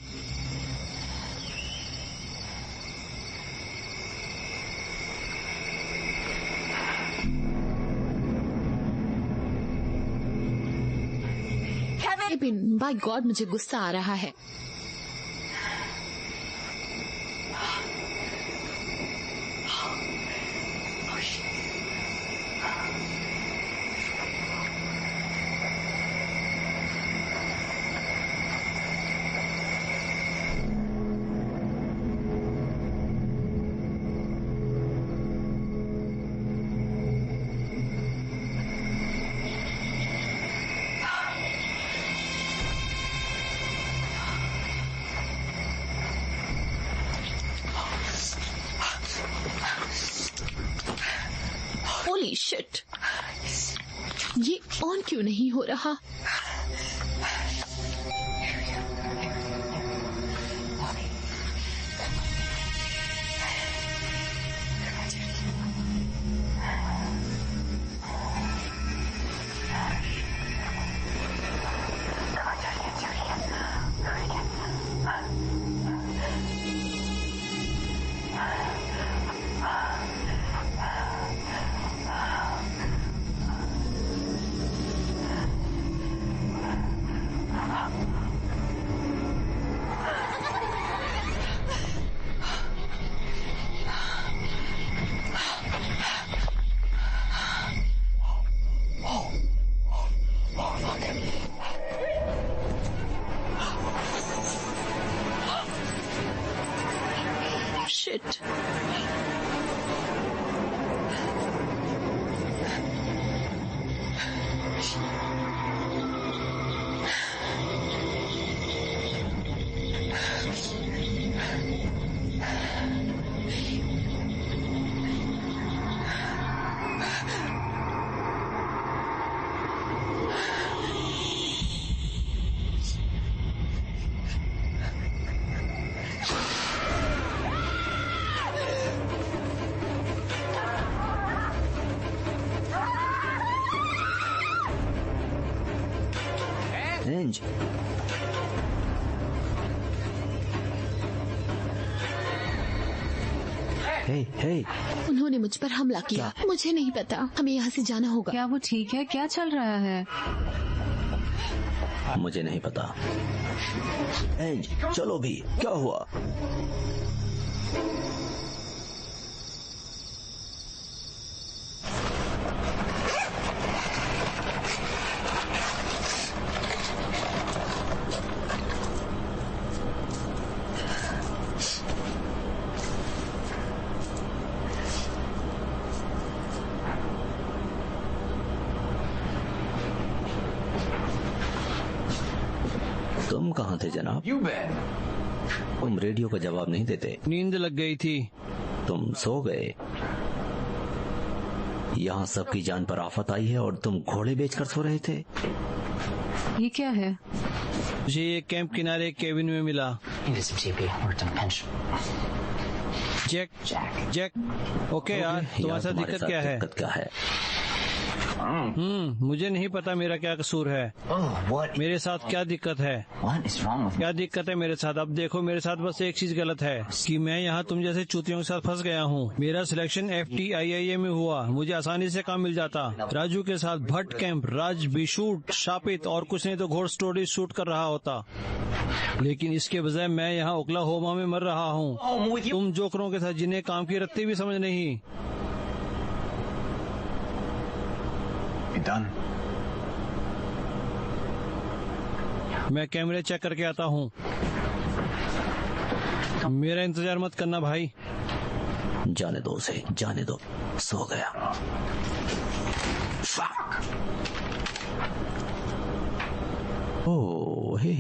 Kevin, by God मुझे गुस्सा आ रहा है। होली शिट, ये ऑन क्यों नहीं हो रहा? Shit. रेंज, हे हे, उन्होंने मुझ पर हमला किया। मुझे नहीं पता, हमें यहाँ से जाना होगा। क्या वो ठीक है? क्या चल रहा है? मुझे नहीं पता। रेंज, चलो भी, क्या हुआ? तुम कहाँ थे जनाब? तुम रेडियो का जवाब नहीं देते। नींद लग गई थी। तुम सो गए। यहाँ सबकी जान पर आफत आई है और तुम घोड़े बेचकर सो रहे थे। ये क्या है? मुझे ये कैंप किनारे एक केबिन में मिला। जैक, जैक, ओके यार, तुम्हारे साथ दिक्कत क्या है? दिक्कत क्या है? मुझे नहीं पता मेरा क्या कसूर है। मेरे साथ क्या दिक्कत है? क्या दिक्कत है मेरे साथ? अब देखो, मेरे साथ बस एक चीज गलत है कि मैं यहाँ तुम जैसे चूतियों के साथ फंस गया हूँ। मेरा सिलेक्शन FTIIA में हुआ, मुझे आसानी से काम मिल जाता। राजू के साथ भट्ट कैंप, राज भी शूट, शापित और कुछ नहीं तो घोड़ स्टोरी शूट कर रहा होता, लेकिन इसके बजाय मैं यहाँ ओक्लाहोमा में मर रहा हूँ तुम जोकरों के साथ, जिन्हें काम की रत्ती भी समझ नहीं। मैं कैमरे चेक करके आता हूँ। मेरा इंतजार मत करना भाई। जाने दो उसे, जाने दो, सो गया। ओ हे।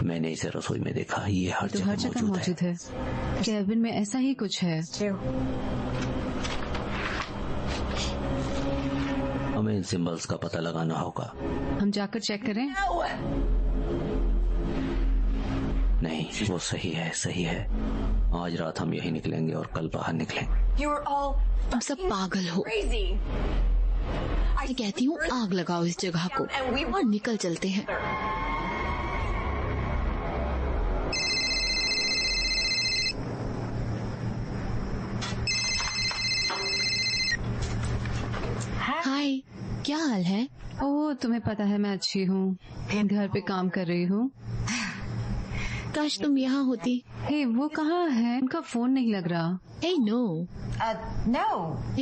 मैंने इसे रसोई में देखा, ये हर तो जगह हर जगह मौजूद है। कैबिन में ऐसा ही कुछ है। हमें इन सिंबल्स का पता लगाना होगा। हम जाकर चेक करें? नहीं, वो सही है, सही है। आज रात हम यहीं निकलेंगे और कल बाहर निकलेंगे। तुम सब पागल हो। मैं कहती हूँ आग लगाओ इस जगह को और निकल चलते हैं। हाय, क्या हाल है? ओह, तुम्हें पता है मैं अच्छी हूँ, घर पे काम कर रही हूँ। काश तुम यहाँ होती। हे, वो कहाँ है? उनका फोन नहीं लग रहा। हे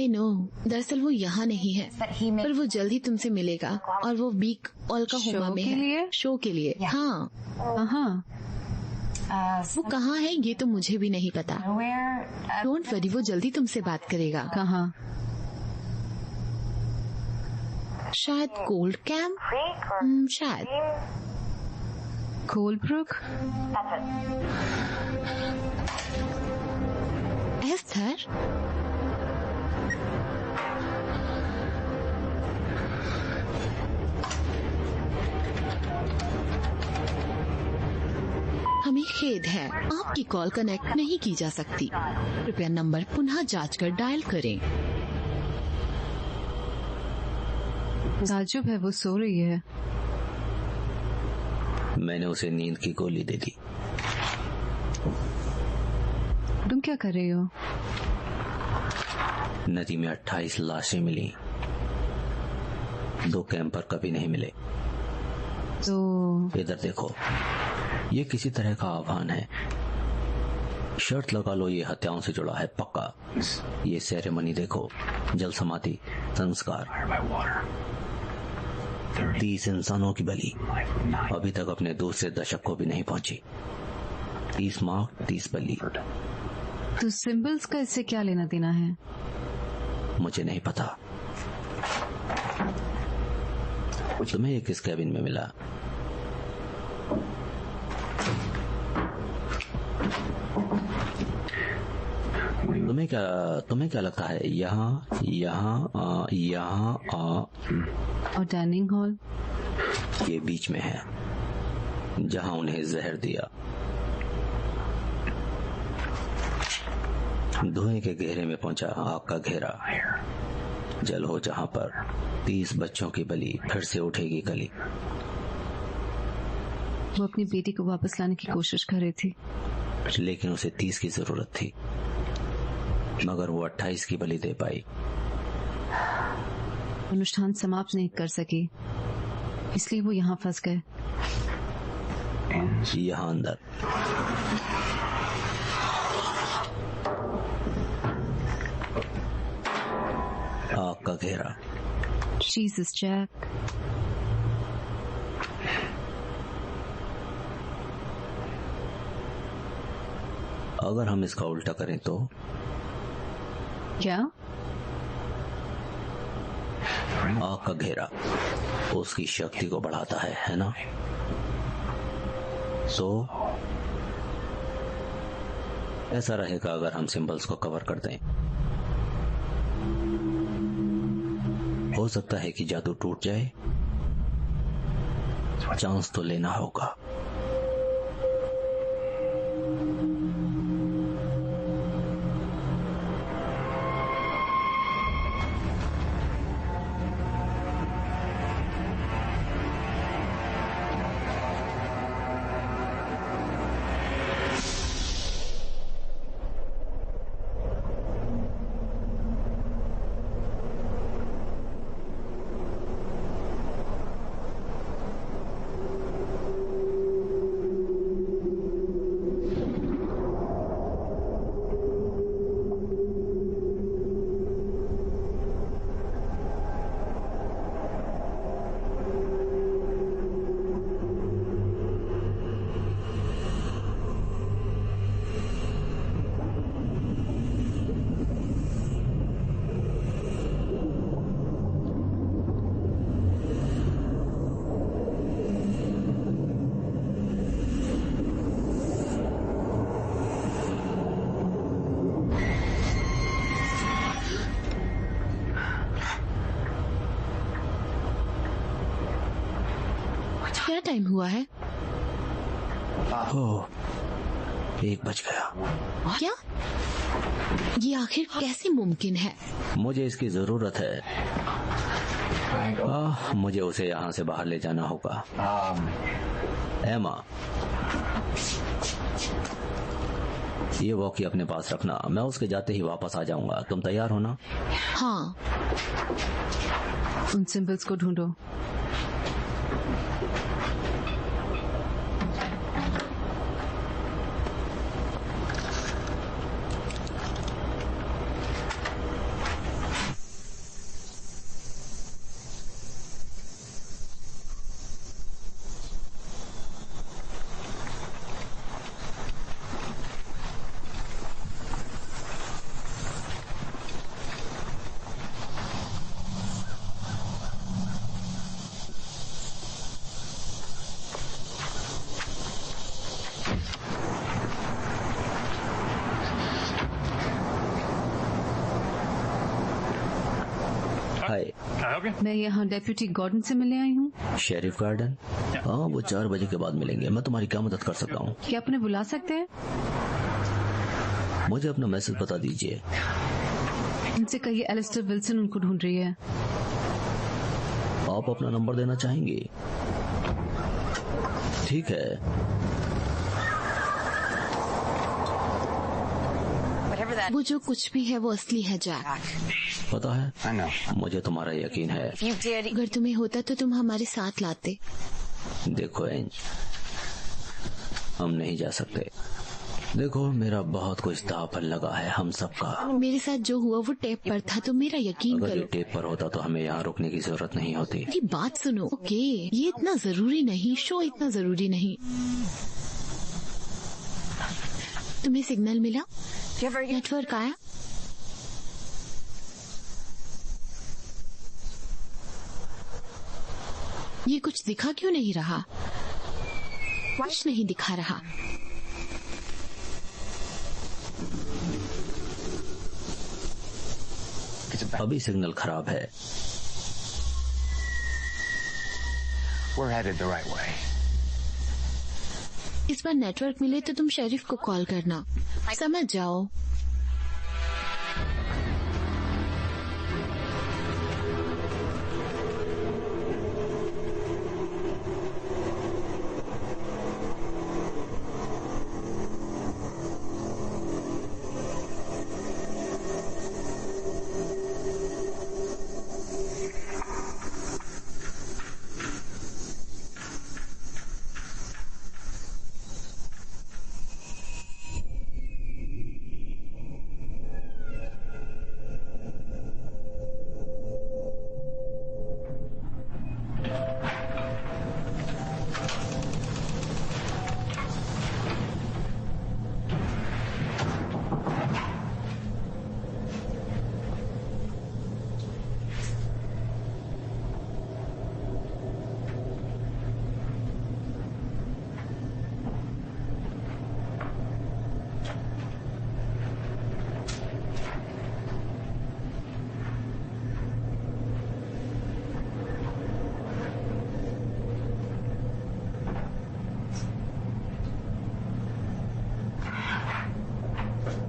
नो, दरअसल वो यहाँ नहीं है, पर वो जल्द ही तुमसे मिलेगा और वो बीक ओक्लाहोमा में है। शो के लिए? हाँ। वो कहाँ है ये तो मुझे भी नहीं पता। डोंट वरी, वो जल्दी तुमसे बात करेगा। कहाँ? शायद कोल्ड कैंप, शायद। कोलब्रुक? एस्थर? हमें खेद है, आपकी कॉल कनेक्ट नहीं की जा सकती। कृपया नंबर पुनः जांच कर डायल करें। ताज्जुब है, वो सो रही है। मैंने उसे नींद की गोली दे दी। तुम क्या कर रही हो? नदी में 28 लाशें मिली, 2 कैंपर कभी नहीं मिले। तो इधर देखो, ये किसी तरह का आह्वान है। शर्त लगा लो ये हत्याओं से जुड़ा है पक्का। ये सेरेमनी देखो, जल समाधि संस्कार, 30 इंसानों की बलि अभी तक अपने दूसरे दशक को भी नहीं पहुंची। 30 माँ 30 बलि। तो सिंबल्स का इससे क्या लेना देना है? मुझे नहीं पता। तुम्हें ये किस कैबिन में मिला? तुम्हें क्या लगता है? यहाँ और डाइनिंग हॉल? ये बीच में है, जहाँ उन्हें जहर दिया। धुएं के घेरे में पहुंचा आग का घेरा। जल हो जहाँ पर 30 बच्चों की बलि फिर से उठेगी कली। वो अपनी बेटी को वापस लाने की कोशिश कर रही थी, लेकिन उसे 30 की जरूरत थी, मगर वो 28 की बलि दे पाई। अनुष्ठान समाप्त नहीं कर सकी, इसलिए वो यहाँ फंस गए। यहाँ अंदर आग का घेरा। जीसस जैक, अगर हम इसका उल्टा करें तो? क्या? आग का घेरा उसकी शक्ति को बढ़ाता है ना? तो ऐसा रहेगा अगर हम सिंबल्स को कवर कर दें। हो सकता है कि जादू टूट जाए। चांस तो लेना होगा। क्या टाइम हुआ है? ओह, 1 बज गया। क्या? ये आखिर कैसे मुमकिन है? मुझे इसकी जरूरत है। मुझे उसे यहाँ से बाहर ले जाना होगा। एमा, ये वॉकी अपने पास रखना, मैं उसके जाते ही वापस आ जाऊंगा। तुम तैयार हो ना? हाँ। उन सिंबल्स को ढूंढो। मैं यहाँ डेप्यूटी गॉर्डन से मिलने आई हूँ। Sheriff garden? हाँ, वो 4 बजे के बाद मिलेंगे। मैं तुम्हारी क्या मदद कर सकता हूँ? क्या अपने बुला सकते हैं? मुझे अपना मैसेज बता दीजिए। उनसे कहिए एलिस्टर विल्सन उनको ढूंढ रही है। आप अपना नंबर देना चाहेंगे? ठीक है। वो जो कुछ भी है वो असली है जैक। पता है, मुझे तुम्हारा यकीन है। अगर तुम्हें होता तो तुम हमारे साथ लाते। देखो एंज, हम नहीं जा सकते। देखो, मेरा बहुत कुछ दांव पर लगा है, हम सबका। मेरे साथ जो हुआ वो टेप पर था, तो मेरा यकीन अगर करो। ये टेप पर होता तो हमें यहाँ रुकने की जरूरत नहीं होती। मेरी बात सुनो। ओके, ये इतना जरूरी नहीं, शो इतना जरूरी नहीं। तुम्हें सिग्नल मिला? नेटवर्क आया? ये कुछ दिखा क्यों नहीं रहा? कुछ नहीं दिखा रहा। अभी सिग्नल खराब है। We're headed the right way. इस बार नेटवर्क मिले तो तुम शेरिफ को कॉल करना। समझ जाओ।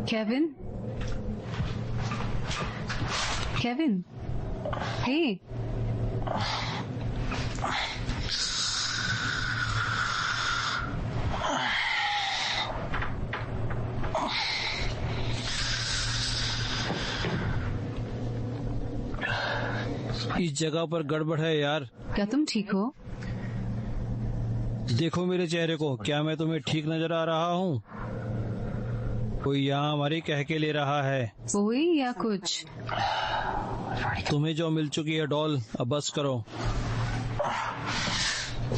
केविन, केविन, हे। इस जगह पर गड़बड़ है यार। क्या तुम ठीक हो? देखो मेरे चेहरे को, क्या मैं तुम्हें ठीक नजर आ रहा हूँ? कोई यहाँ हमारी कह के ले रहा है। कोई या कुछ? तुम्हें जो मिल चुकी है डॉल, अब बस करो।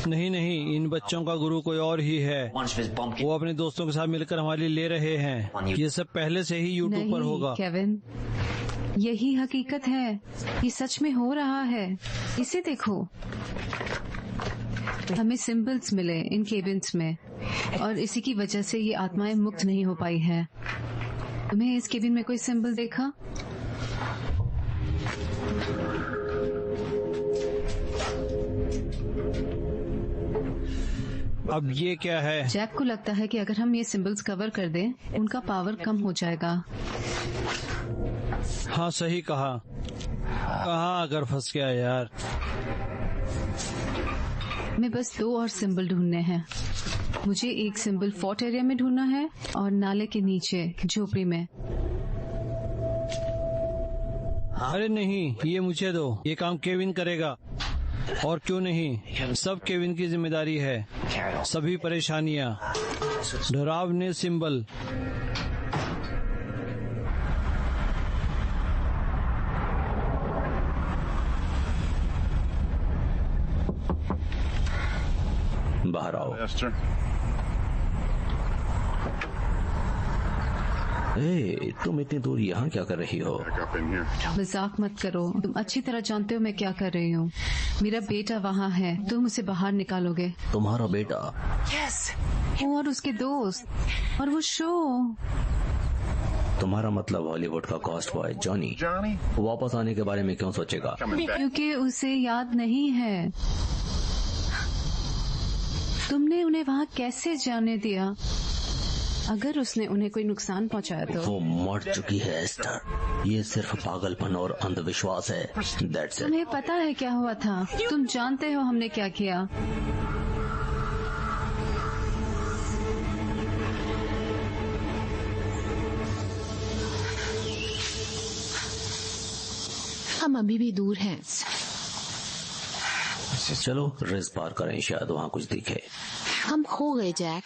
नहीं नहीं, इन बच्चों का गुरु कोई और ही है। वो अपने दोस्तों के साथ मिलकर हमारे लिए ले रहे हैं। ये सब पहले से ही यूट्यूब पर होगा। केविन, यही हकीकत है। ये सच में हो रहा है। इसे देखो। हमें सिंबल्स मिले इन केबिन्स में, और इसी की वजह से ये आत्माएं मुक्त नहीं हो पाई है। तुम्हें इस केबिन में कोई सिंबल देखा? अब ये क्या है? जैक को लगता है कि अगर हम ये सिंबल्स कवर कर दें, उनका पावर कम हो जाएगा। हाँ, सही कहा। कहाँ आकर फंस गया यार। मैं बस 2 और सिंबल ढूंढने हैं। मुझे एक सिंबल फोर्ट एरिया में ढूंढना है और नाले के नीचे झोपड़ी में। अरे नहीं, ये मुझे दो, ये काम केविन करेगा। और क्यों नहीं, सब केविन की जिम्मेदारी है। सभी परेशानियाँ, डरावने सिंबल। बाहर आओ। ए, तुम इतनी दूर यहाँ क्या कर रही हो? मजाक मत करो, तुम अच्छी तरह जानते हो मैं क्या कर रही हूँ। मेरा बेटा वहाँ है, तुम उसे बाहर निकालोगे। तुम्हारा बेटा? और उसके दोस्त और वो शो। तुम्हारा मतलब हॉलीवुड का कॉस्ट बॉय जॉनी वापस आने के बारे में क्यों सोचेगा? क्योंकि उसे याद नहीं है। तुमने उन्हें वहाँ कैसे जाने दिया? अगर उसने उन्हें कोई नुकसान पहुँचाया तो? वो मर चुकी है एस्टर। ये सिर्फ पागलपन और अंधविश्वास है। That's it. तुम्हें पता है क्या हुआ था? तुम जानते हो हमने क्या किया? हम अभी भी दूर हैं। चलो रेस पार करें, शायद वहाँ कुछ दिखे। हम खो गए जैक।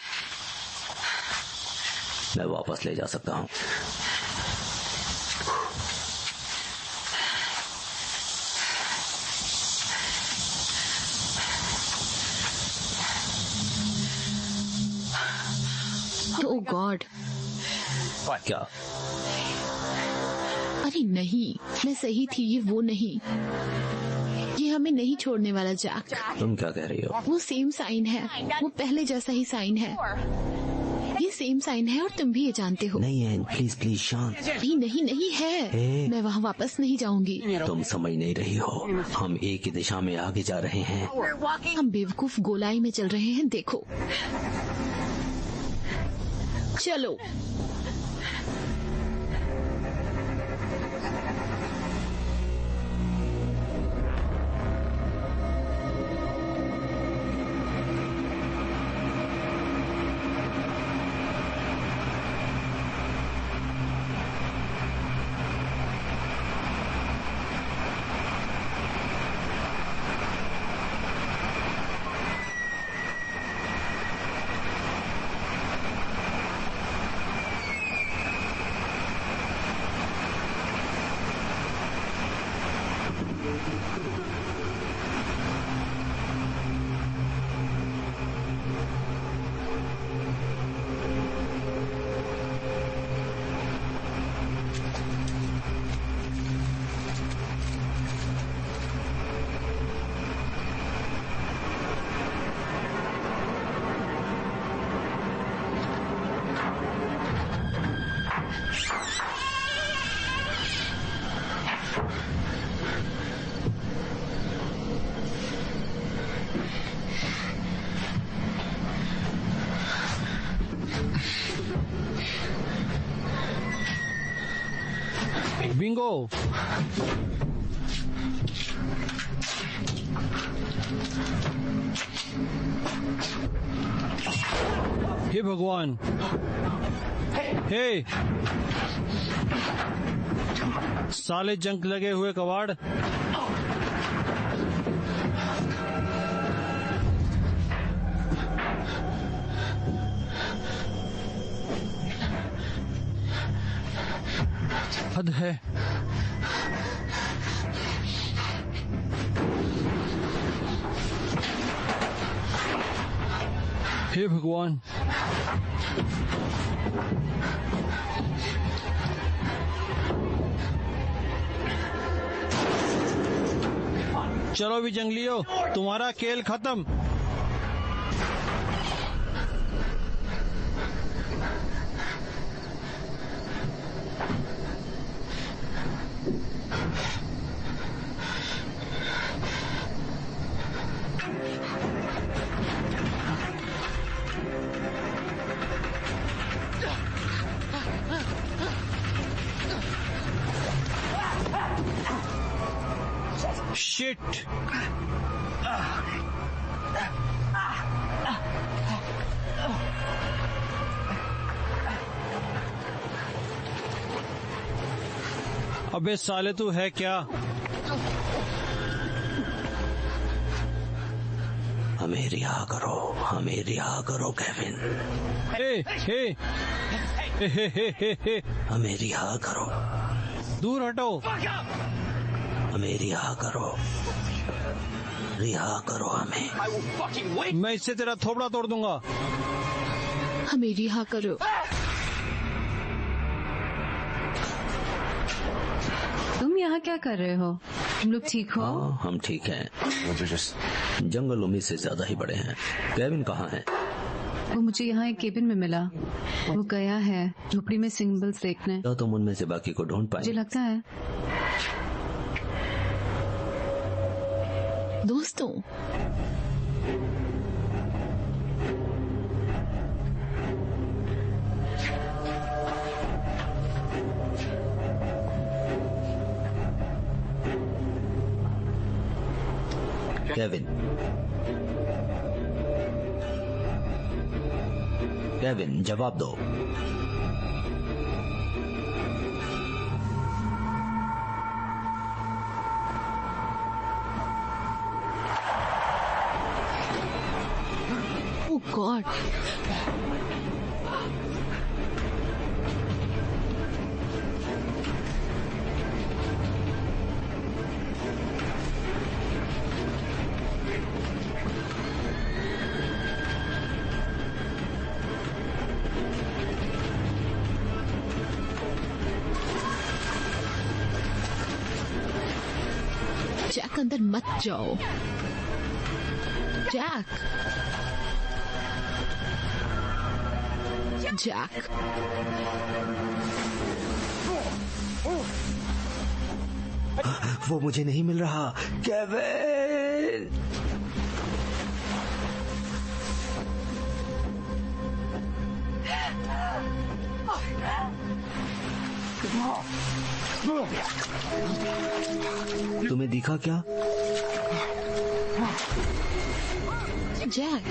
मैं वापस ले जा सकता हूँ। ओह गॉड। क्या? अरे नहीं, मैं सही थी, ये वो नहीं। ये हमें नहीं छोड़ने वाला जैक। तुम क्या कह रही हो? वो सेम साइन है, वो पहले जैसा ही साइन है। ये सेम साइन है और तुम भी ये जानते हो। नहीं है, प्लीज प्लीज शांत। नहीं नहीं नहीं है। मैं वहाँ वापस नहीं जाऊंगी। तुम समझ नहीं रही हो, हम एक ही दिशा में आगे जा रहे हैं। हम बेवकूफ गोलाई में चल रहे हैं, देखो। चलो। बिंगो। हे भगवान। हे साले जंक लगे हुए कबाड़। हद है। हे भगवान। चलो भी जंगलियों, तुम्हारा खेल खत्म। अबे साले तू है क्या? हमें रिहा करो केविन। हमें रिहा करो। दूर हटो। हमें रिहा करो हमें। मैं इससे तेरा थोबड़ा तोड़ दूंगा। हमें रिहा करो। तुम यहाँ क्या कर रहे हो? तुम लोग ठीक हो? हाँ, हम ठीक हैं। जंगल उम्मीद से ज्यादा ही बड़े हैं। केविन कहाँ है? वो मुझे यहाँ एक केबिन में मिला। वो गया है झोपड़ी में सिंबल्स देखने। क्या तुम उनमें से बाकी को ढूंढ पाए? मुझे लगता है। दोस्तों, केविन जवाब दो। ओह गॉड, जैक अंदर मत जाओ। जैक, जैक, वो मुझे नहीं मिल रहा। केविन! तुम्हें दिखा क्या? जैक,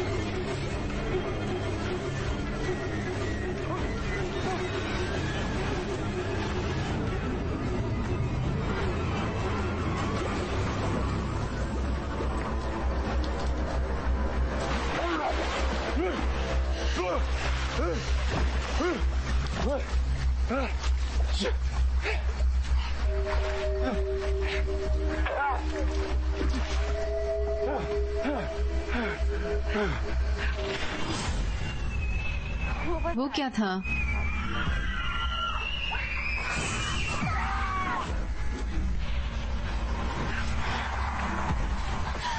वो क्या था?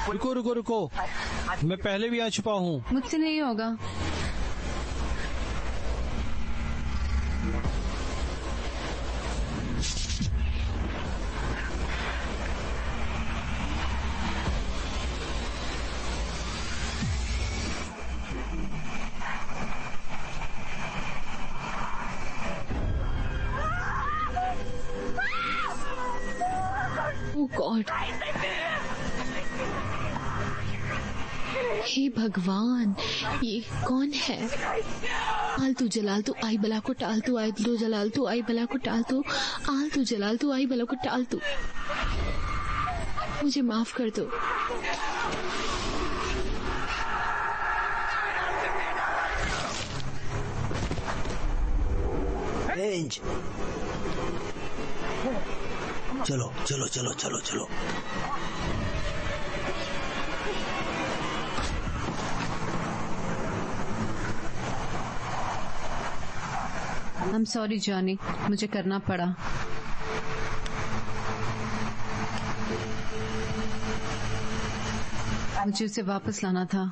रुको रुको रुको, मैं पहले भी आ छुपा हूँ। मुझसे नहीं होगा। ओह गॉड, हे भगवान, ये कौन है? आलतू जलाल तू आई बला को टाल तू, आलतू जलाल तू आई बला को टाल तू, आलतू जलाल तू आई बला को टाल तू। मुझे माफ कर दो। रेंज, चलो चलो चलो चलो चलो। I'm sorry जॉनी, मुझे करना पड़ा। मुझे उसे वापस लाना था।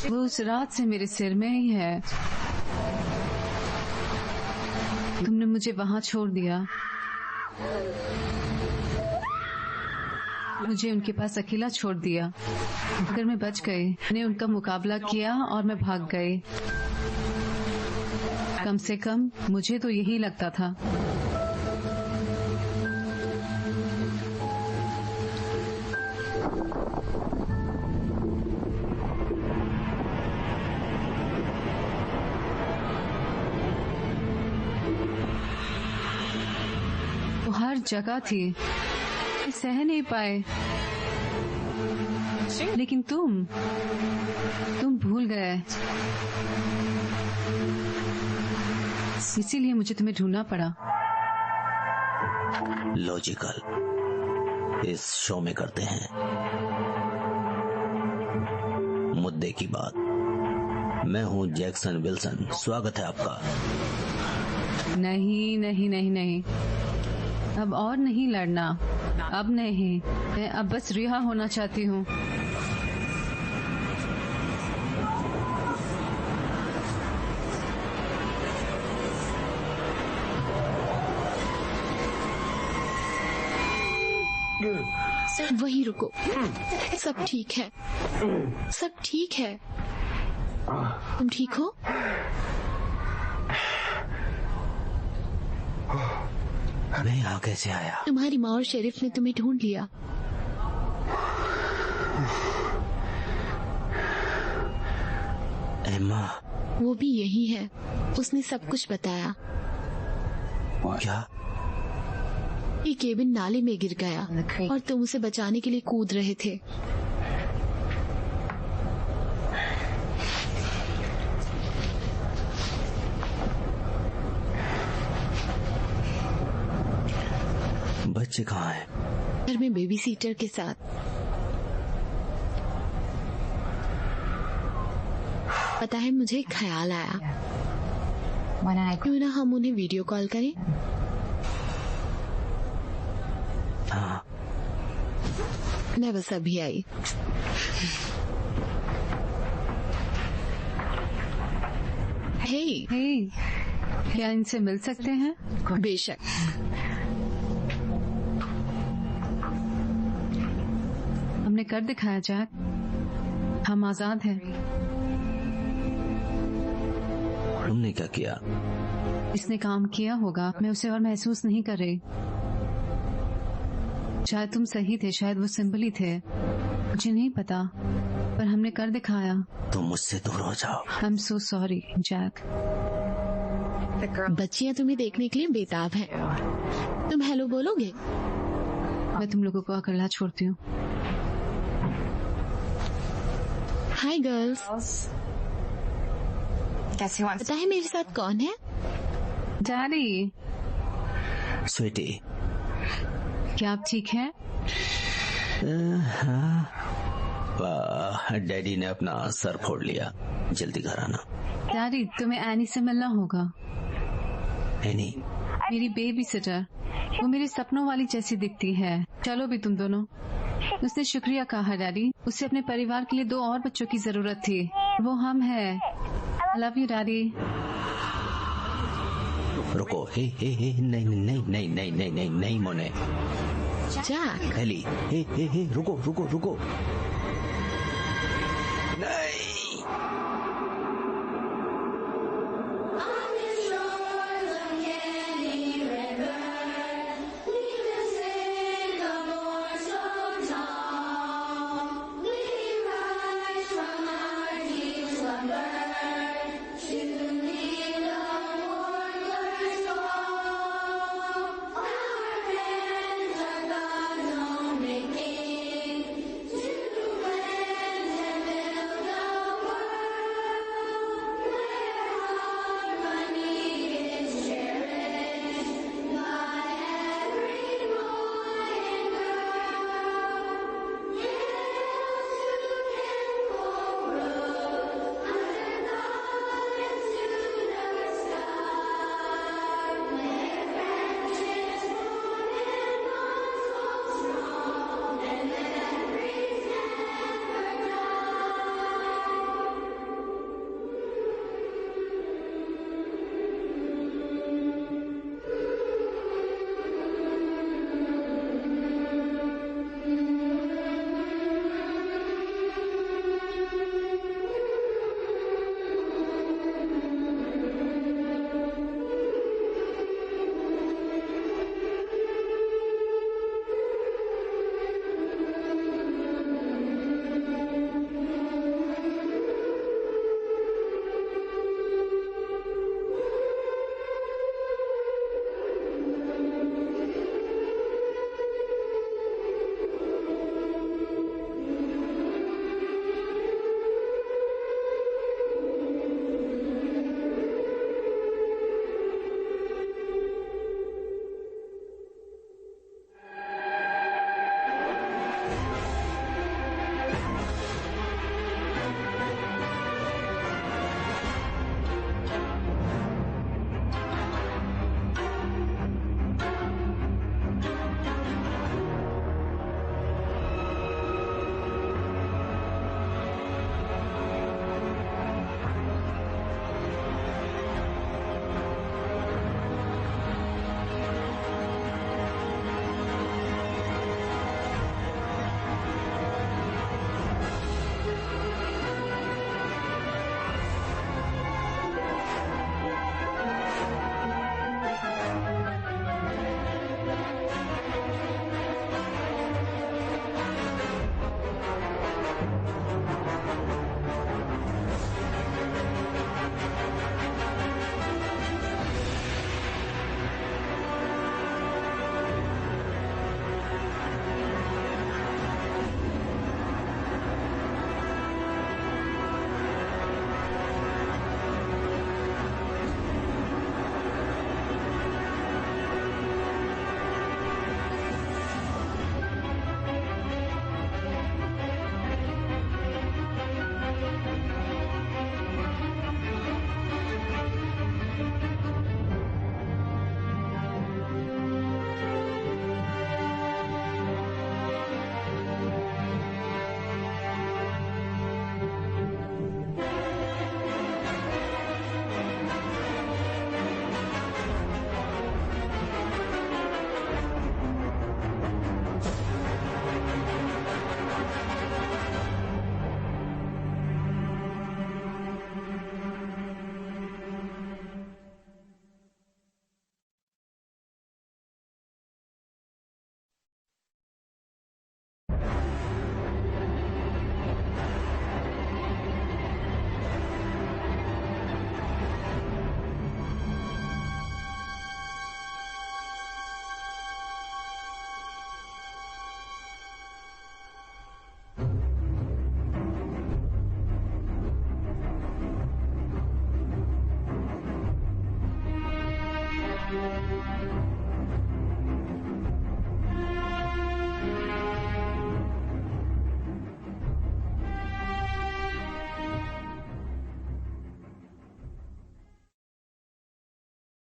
वो उस रात से मेरे सिर में ही है। तुमने मुझे वहाँ छोड़ दिया, मुझे उनके पास अकेला छोड़ दिया। अगर मैं बच गई, मैंने उनका मुकाबला किया और मैं भाग गई। कम से कम मुझे तो यही लगता था। वो हर जगह थी, सह नहीं पाए। लेकिन तुम भूल गए, इसीलिए मुझे तुम्हें ढूंढना पड़ा। लॉजिकल इस शो में करते हैं, मुद्दे की बात। मैं हूं जैक्सन विल्सन, स्वागत है आपका। नहीं नहीं नहीं नहीं, अब और नहीं लड़ना, अब नहीं। मैं अब बस रिहा होना चाहती हूँ। वहीं रुको, सब ठीक है, सब ठीक है। तुम ठीक हो? मैं यहाँ कैसे आया? तुम्हारी माँ और शेरिफ ने तुम्हें ढूंढ लिया। एम्मा, वो भी यही है, उसने सब कुछ बताया। क्या? ये केबिन नाले में गिर गया और तुम उसे बचाने के लिए कूद रहे थे। बच्चे कहाँ हैं? घर में बेबी सीटर के साथ। पता है, मुझे एक ख्याल आया, क्यों ना हम उन्हें वीडियो कॉल करें? हाँ। मैं बस अभी आई। हे, क्या इनसे मिल सकते हैं? बेशक। हमने कर दिखाया जैक, हम आजाद हैं। तुमने क्या किया? इसने काम किया होगा, मैं उसे और महसूस नहीं कर रही। शायद तुम सही थे, शायद वो सिंपल ही थे, मुझे नहीं पता, पर हमने कर दिखाया। तुम मुझसे दूर हो जाओ। I am so sorry Jack. बच्चियां तुम्हें देखने के लिए बेताब हैं। तुम हेलो बोलोगे? मैं तुम लोगों को अकेला छोड़ती हूँ। Hi girls. पता है मेरे साथ कौन है? डैडी। स्वीटी, क्या आप ठीक हैं? वाह, डैडी ने अपना सर फोड़ लिया। जल्दी घर आना। डैडी, तुम्हें एनी से मिलना होगा। एनी? मेरी बेबी सिटर, वो मेरे सपनों वाली जैसी दिखती है। चलो भी तुम दोनों। उसने शुक्रिया कहा डैडी, उसे अपने परिवार के लिए 2 और बच्चों की जरूरत थी, वो हम हैं। I love you daddy. रुको, हे नहीं नहीं नहीं नहीं नहीं नहीं मोने। जैक। एली, हे रुको रुको रुको।